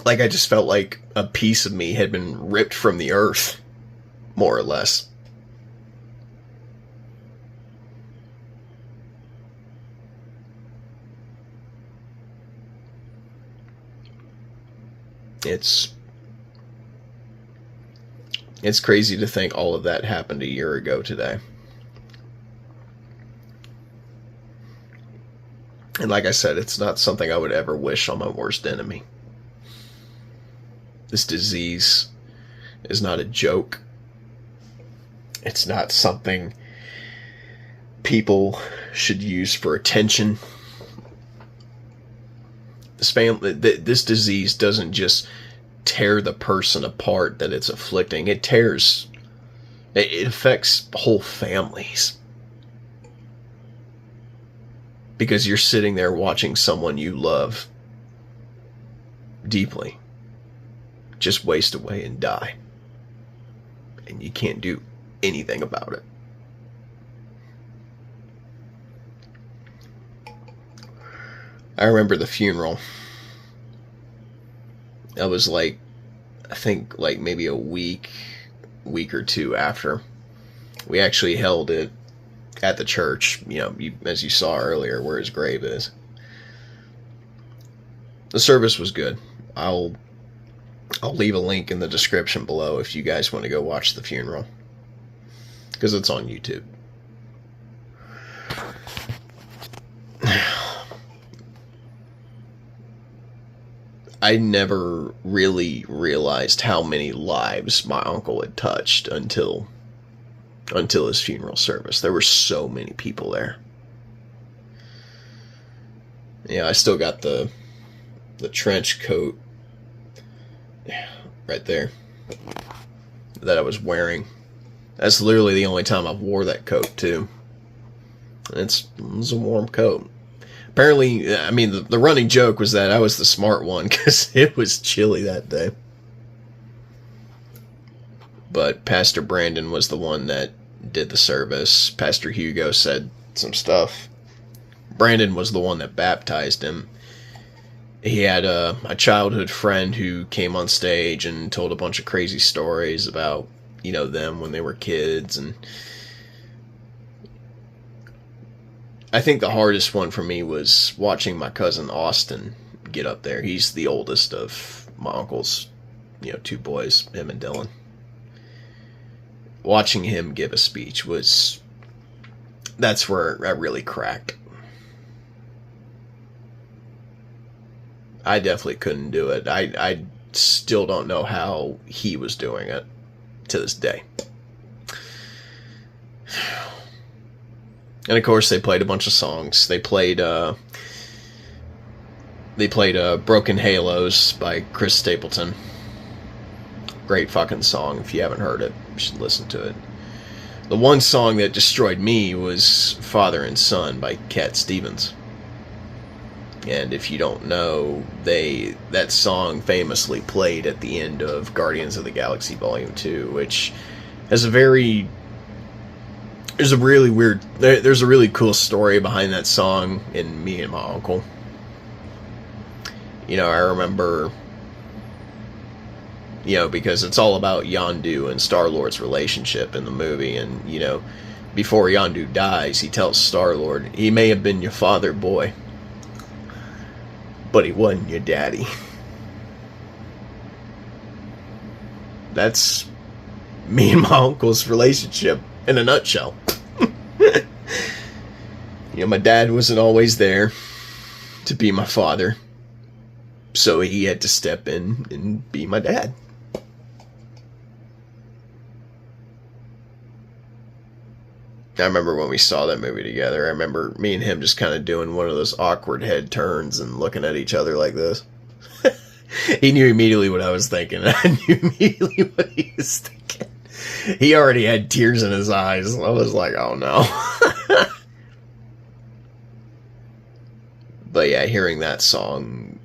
Like, I just felt like a piece of me had been ripped from the earth, more or less. It's crazy to think all of that happened a year ago today. And like I said, it's not something I would ever wish on my worst enemy. This disease is not a joke. It's not something people should use for attention. This disease doesn't just tear the person apart that it's afflicting. It affects whole families. Because you're sitting there watching someone you love deeply just waste away and die. And you can't do anything about it. I remember the funeral. That was like, I think like maybe a week or two after. We actually held it at the church, as you saw earlier, where his grave is. The service was good. I'll leave a link in the description below if you guys want to go watch the funeral, because it's on YouTube. I never really realized how many lives my uncle had touched until his funeral service. There were so many people there. Yeah, I still got the trench coat right there that I was wearing. That's literally the only time I've wore that coat too. It's a warm coat. Apparently, I mean, the running joke was that I was the smart one because it was chilly that day. But Pastor Brandon was the one that did the service. Pastor Hugo said some stuff. Brandon was the one that baptized him. He had a childhood friend who came on stage and told a bunch of crazy stories about, them when they were kids. And I think the hardest one for me was watching my cousin Austin get up there. He's the oldest of my uncle's, two boys, him and Dylan. Watching him give a speech that's where I really cracked. I definitely couldn't do it. I still don't know how he was doing it to this day. And of course, they played a bunch of songs. They played Broken Halos by Chris Stapleton. Great fucking song. If you haven't heard it, you should listen to it. The one song that destroyed me was Father and Son by Cat Stevens. And if you don't know, that song famously played at the end of Guardians of the Galaxy Volume 2, which has there's a really cool story behind that song in me and my uncle. I remember, because it's all about Yondu and Star-Lord's relationship in the movie, and, before Yondu dies, he tells Star-Lord, he may have been your father, boy, but he wasn't your daddy. That's me and my uncle's relationship in a nutshell. My dad wasn't always there to be my father, so he had to step in and be my dad. I remember when we saw that movie together, I remember me and him just kind of doing one of those awkward head turns and looking at each other like this. He knew immediately what I was thinking. I knew immediately what he was thinking. He already had tears in his eyes. I was like, oh no. But yeah, hearing that song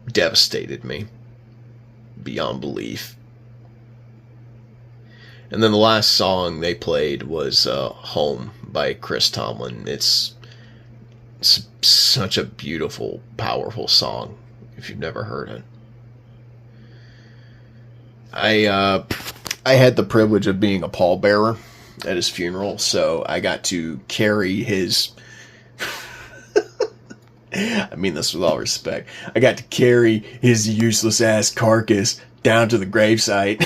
devastated me beyond belief. And then the last song they played was Home by Chris Tomlin. It's such a beautiful, powerful song if you've never heard it. I had the privilege of being a pallbearer at his funeral, so I got to carry his... I mean this with all respect. I got to carry his useless-ass carcass down to the gravesite.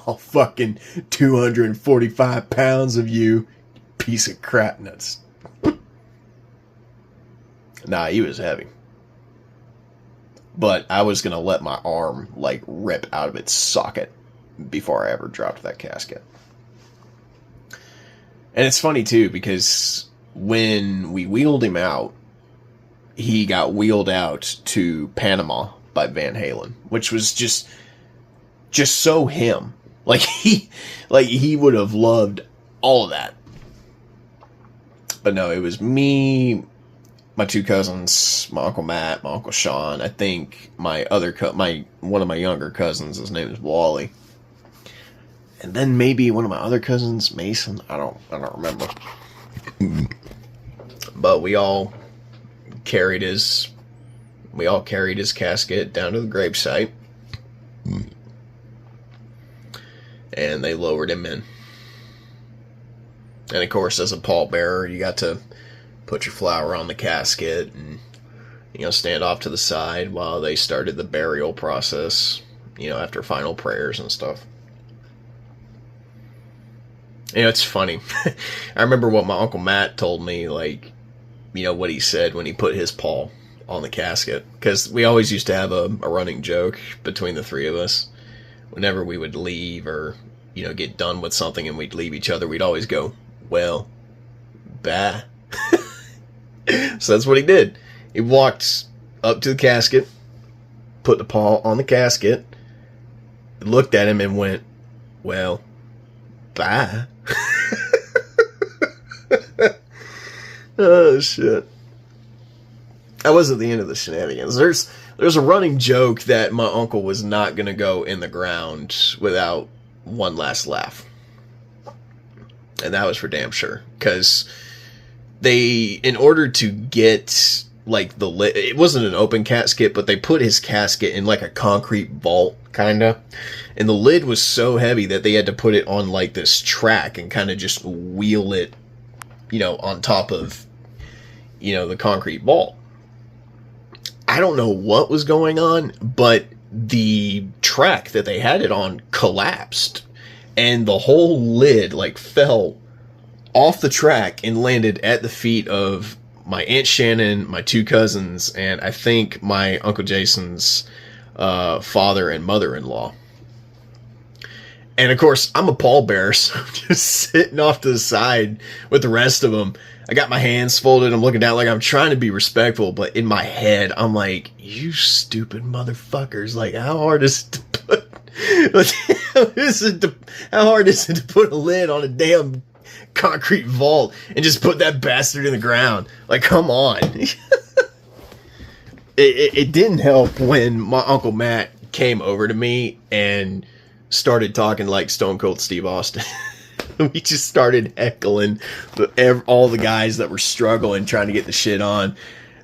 All fucking 245 pounds of you, piece of crap nuts. Nah, he was heavy. But I was gonna let my arm, rip out of its socket before I ever dropped that casket. And it's funny, too, because when we wheeled him out, he got wheeled out to Panama by Van Halen, which was just so him. He would have loved all of that. But no, it was me, my two cousins, my Uncle Matt, my Uncle Sean. I think my other one of my younger cousins, his name is Wally. And then maybe one of my other cousins, Mason. I don't remember. But carried his we all carried his casket down to the gravesite, and they lowered him in. And of course, as a pallbearer, you got to put your flower on the casket and, stand off to the side while they started the burial process, after final prayers and stuff. It's funny. I remember what my Uncle Matt told me, like, what he said when he put his paw on the casket. Because we always used to have a running joke between the three of us. Whenever we would leave or, get done with something and we'd leave each other, we'd always go, well, bye. So that's what he did. He walked up to the casket, put the paw on the casket, looked at him and went, well, bye. Oh, shit. That wasn't the end of the shenanigans. There's a running joke that my uncle was not going to go in the ground without one last laugh. And that was for damn sure. Because in order to get, like, the lid, it wasn't an open casket, but they put his casket in, like, a concrete vault, kinda. And the lid was so heavy that they had to put it on, like, this track and kind of just wheel it, on top of, the concrete vault. I don't know what was going on, but the track that they had it on collapsed. And the whole lid, like, fell off the track and landed at the feet of my Aunt Shannon, my two cousins, and I think my Uncle Jason's father and mother-in-law. And of course, I'm a pallbearer, so I'm just sitting off to the side with the rest of them. I got my hands folded, I'm looking down like I'm trying to be respectful, but in my head, I'm like, you stupid motherfuckers, like, how hard is it to put... how hard is it to put a lid on a damn concrete vault and just put that bastard in the ground? Like, come on. It didn't help when my Uncle Matt came over to me and started talking like Stone Cold Steve Austin. We just started heckling all the guys that were struggling trying to get the shit on.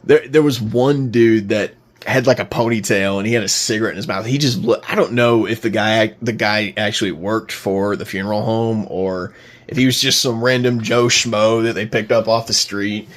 There was one dude that had like a ponytail and he had a cigarette in his mouth. He just I don't know if the guy actually worked for the funeral home or if he was just some random Joe Schmo that they picked up off the street.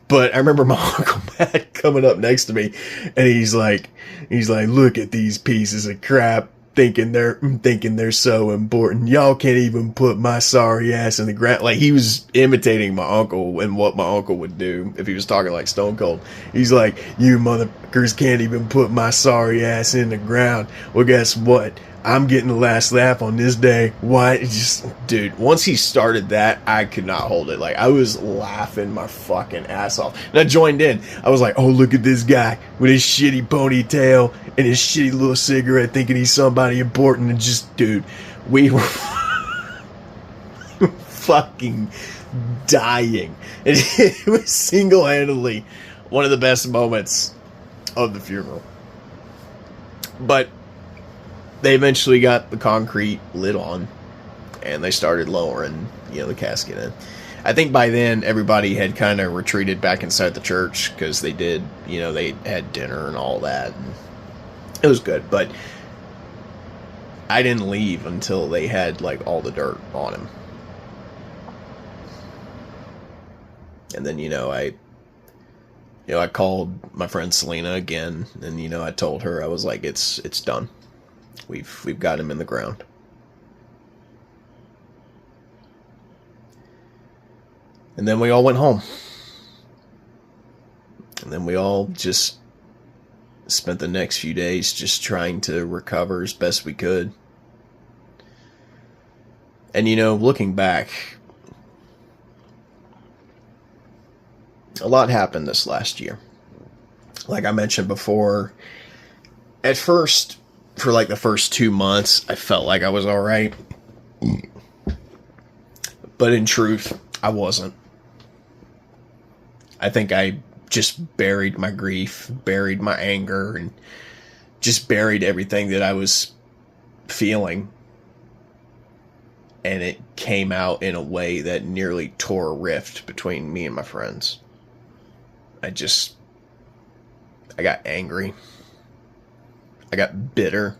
But I remember my Uncle Matt coming up next to me and he's like, look at these pieces of crap. Thinking they're so important. Y'all can't even put my sorry ass in the ground. Like, he was imitating my uncle and what my uncle would do if he was talking like Stone Cold. He's like, you motherfuckers can't even put my sorry ass in the ground. Well, guess what? I'm getting the last laugh on this day. Why? Dude, once he started that, I could not hold it. Like, I was laughing my fucking ass off. And I joined in. I was like, oh, look at this guy with his shitty ponytail and his shitty little cigarette thinking he's somebody important. And just, dude, we were fucking dying. And it was single-handedly one of the best moments of the funeral. But they eventually got the concrete lid on and they started lowering, the casket in. I think by then everybody had kind of retreated back inside the church because they did, they had dinner and all that. And it was good, but I didn't leave until they had like all the dirt on him. And then, I called my friend Selena again and, I told her, I was like, it's done. We've got him in the ground. And then we all went home. And then we all just spent the next few days just trying to recover as best we could. And, looking back, a lot happened this last year. Like I mentioned before, at first, for like the first 2 months, I felt like I was alright. But in truth, I wasn't. I think I just buried my grief, buried my anger, and just buried everything that I was feeling. And it came out in a way that nearly tore a rift between me and my friends. I got angry. I got bitter.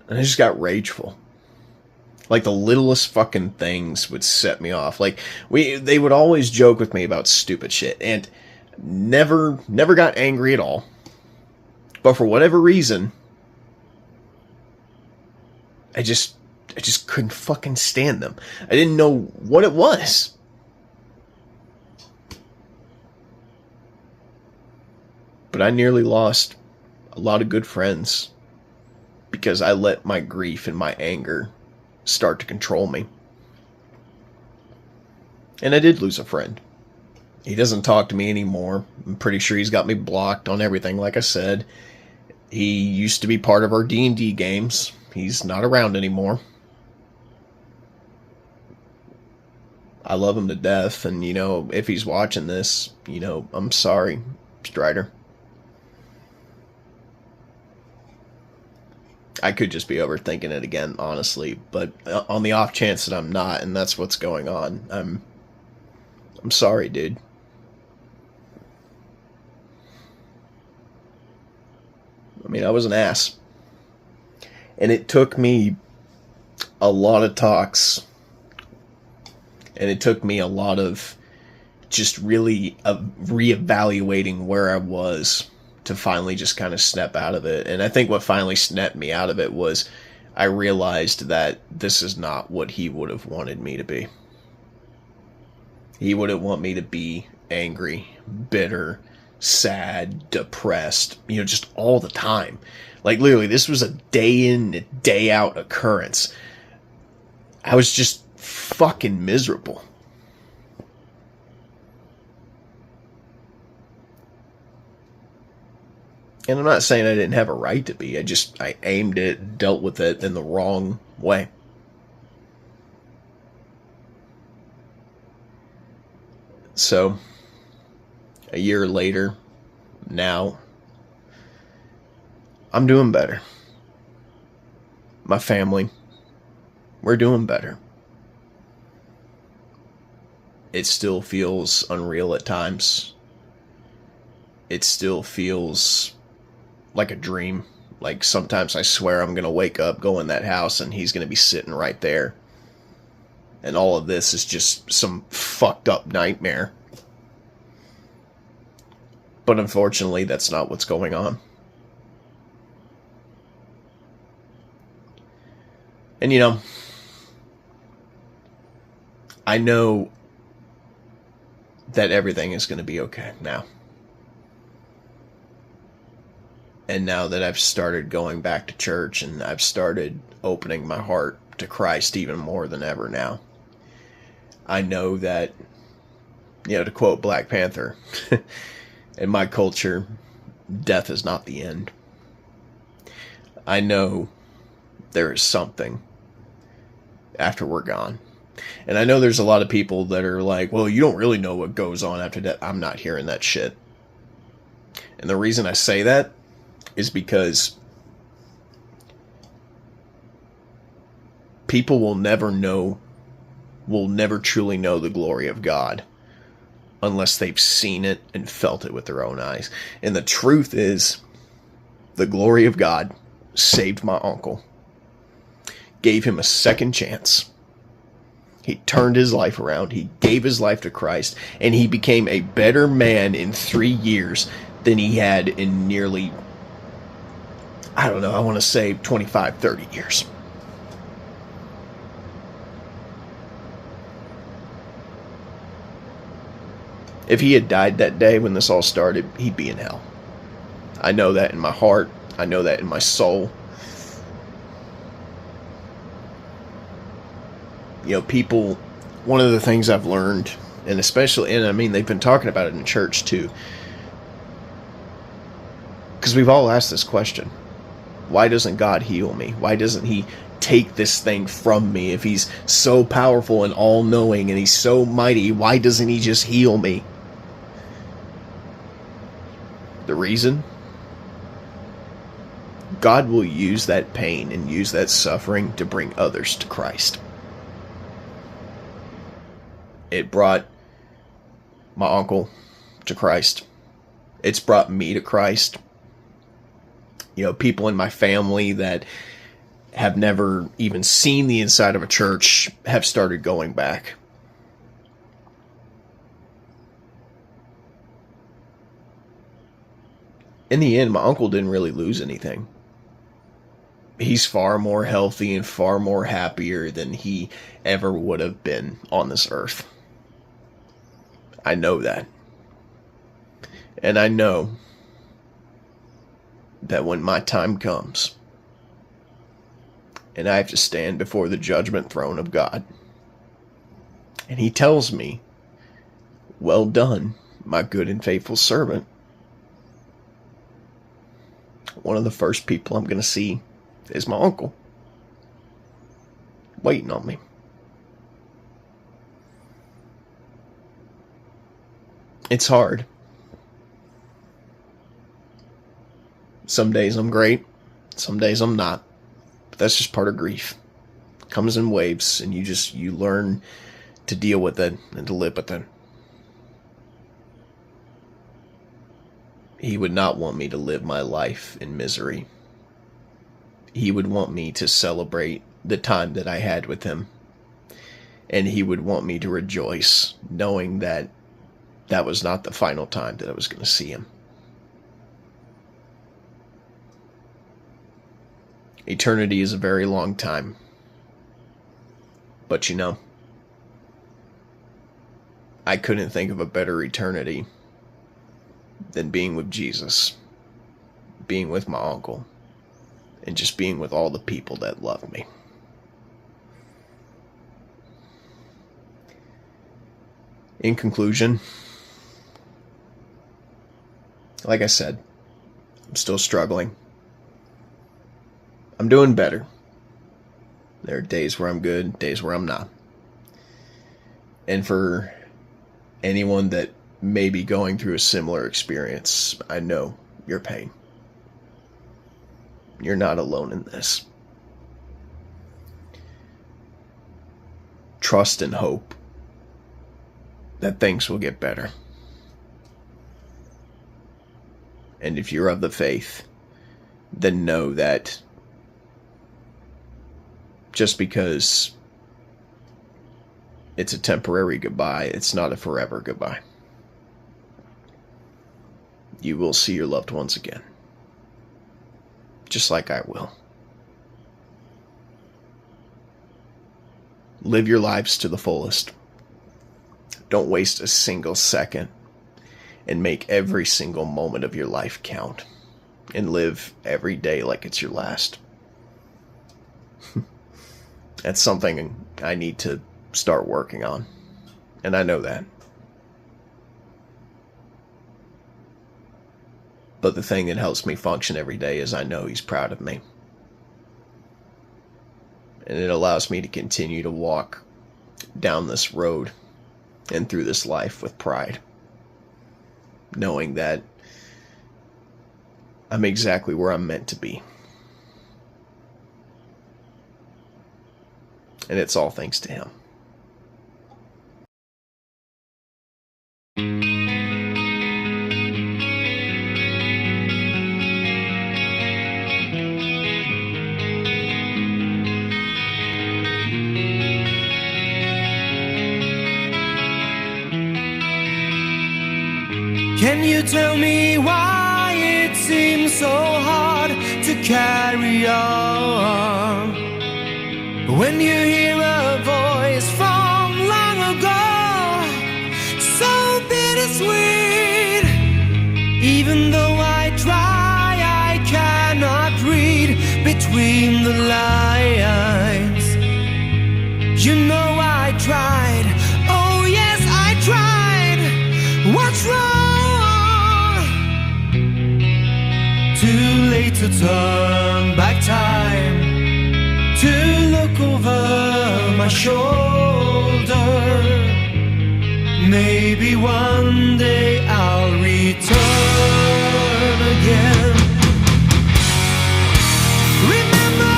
And I just got rageful. Like the littlest fucking things would set me off. Like they would always joke with me about stupid shit, and never got angry at all. But for whatever reason, I just couldn't fucking stand them. I didn't know what it was. But I nearly lost a lot of good friends because I let my grief and my anger start to control me. And I did lose a friend. He doesn't talk to me anymore. I'm pretty sure he's got me blocked on everything, like I said. He used to be part of our D&D games. He's not around anymore. I love him to death, and, if he's watching this, I'm sorry, Strider. I could just be overthinking it again, honestly, but on the off chance that I'm not, and that's what's going on, I'm sorry, dude. I mean, I was an ass. And it took me a lot of talks. And it took me a lot of just really reevaluating where I was to finally just kind of snap out of it. And I think what finally snapped me out of it was I realized that this is not what he would have wanted me to be. He wouldn't want me to be angry, bitter, sad, depressed, just all the time. Like, literally, this was a day in, day out occurrence. I was just fucking miserable. And I'm not saying I didn't have a right to be. I aimed it, dealt with it in the wrong way. So, a year later, now, I'm doing better. My family, we're doing better. It still feels unreal at times. It still feels like a dream. Like, sometimes I swear I'm going to wake up, go in that house, and he's going to be sitting right there. And all of this is just some fucked up nightmare. But unfortunately, that's not what's going on. And I know that everything is going to be okay now. And now that I've started going back to church and I've started opening my heart to Christ even more than ever now, I know that, to quote Black Panther, in my culture, death is not the end. I know there is something after we're gone. And I know there's a lot of people that are like, well, you don't really know what goes on after death. I'm not hearing that shit. And the reason I say that is because people will never truly know the glory of God unless they've seen it and felt it with their own eyes. And the truth is, the glory of God saved my uncle, gave him a second chance. He turned his life around. He gave his life to Christ, and he became a better man in 3 years than he had in nearly, I don't know, I want to say 25, 30 years. If he had died that day when this all started, he'd be in hell. I know that in my heart. I know that in my soul. People, one of the things I've learned, and especially, and I mean, they've been talking about it in church too, because we've all asked this question: why doesn't God heal me? Why doesn't he take this thing from me? If he's so powerful and all-knowing and he's so mighty, why doesn't he just heal me? The reason? God will use that pain and use that suffering to bring others to Christ. It brought my uncle to Christ. It's brought me to Christ. People in my family that have never even seen the inside of a church have started going back. In the end, my uncle didn't really lose anything. He's far more healthy and far more happier than he ever would have been on this earth. I know that. And I know that when my time comes and I have to stand before the judgment throne of God, and he tells me, "Well done, my good and faithful servant," one of the first people I'm going to see is my uncle, waiting on me. It's hard. Some days I'm great, some days I'm not. But that's just part of grief. It comes in waves, and you learn to deal with it and to live with it. He would not want me to live my life in misery. He would want me to celebrate the time that I had with him. And he would want me to rejoice, knowing that that was not the final time that I was going to see him. Eternity is a very long time. But I couldn't think of a better eternity than being with Jesus, being with my uncle, and just being with all the people that love me. In conclusion, like I said, I'm still struggling. I'm doing better. There are days where I'm good, days where I'm not. And for anyone that may be going through a similar experience, I know your pain. You're not alone in this. Trust and hope that things will get better. And if you're of the faith, then know that just because it's a temporary goodbye, it's not a forever goodbye. You will see your loved ones again. Just like I will. Live your lives to the fullest. Don't waste a single second, and make every single moment of your life count. And live every day like it's your last. That's something I need to start working on. And I know that. But the thing that helps me function every day is I know he's proud of me. And it allows me to continue to walk down this road and through this life with pride. Knowing that I'm exactly where I'm meant to be. And it's all thanks to him. Can you tell me why it seems so hard to carry on? When you hear a voice from long ago, so bittersweet. Even though I try, I cannot read between the lines. You know I tried, oh yes I tried. What's wrong? Too late to turn back time, to look over my shoulder. Maybe one day I'll return again. Remember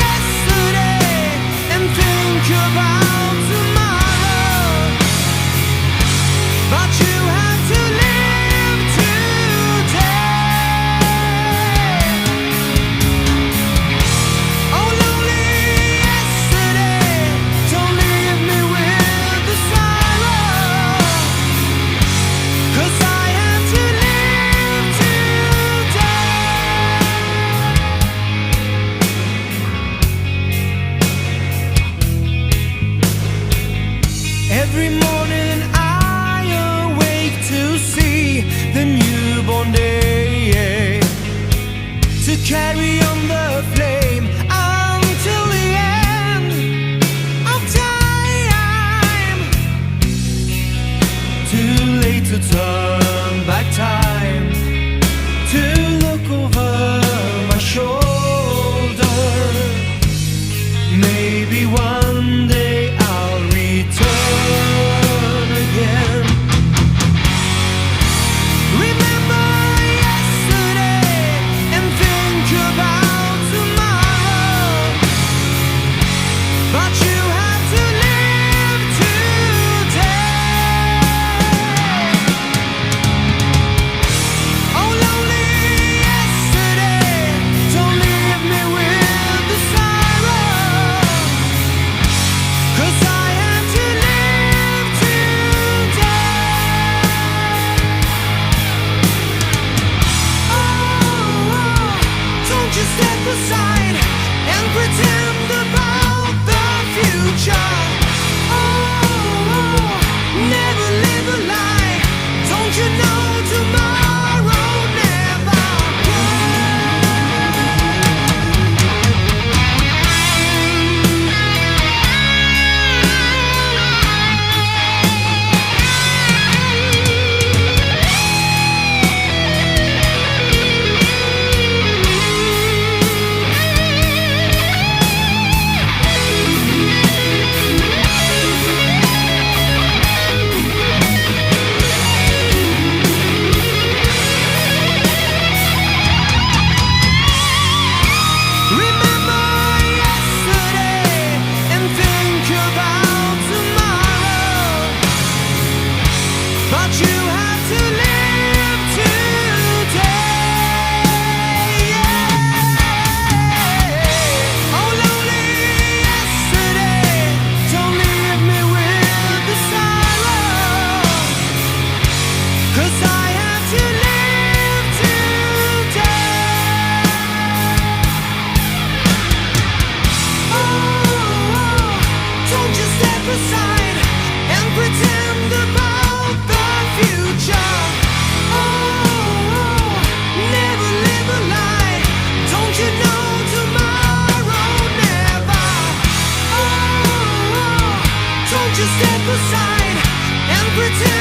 yesterday and think about tomorrow. But you Every morning I awake to see the newborn day, to carry on the flame until the end of time. Too late to turn back time, to look over my shoulder. Maybe one day I'll return again. Remember yesterday and think about tomorrow, but you have to live today. Oh, lonely yesterday, don't leave me with the sorrow, 'cause I have to live today. Oh, don't you step aside and pretend about the future. Oh, never live a lie. Don't you know tomorrow never Remember yesterday and think about tomorrow, but you have to live today. Oh, lonely yesterday, don't leave me with the sorrow, 'cause I have to live today. Oh, don't you step aside and pretend about the future. Oh, never live a lie. Don't you know tomorrow never. Oh, don't you step aside and pretend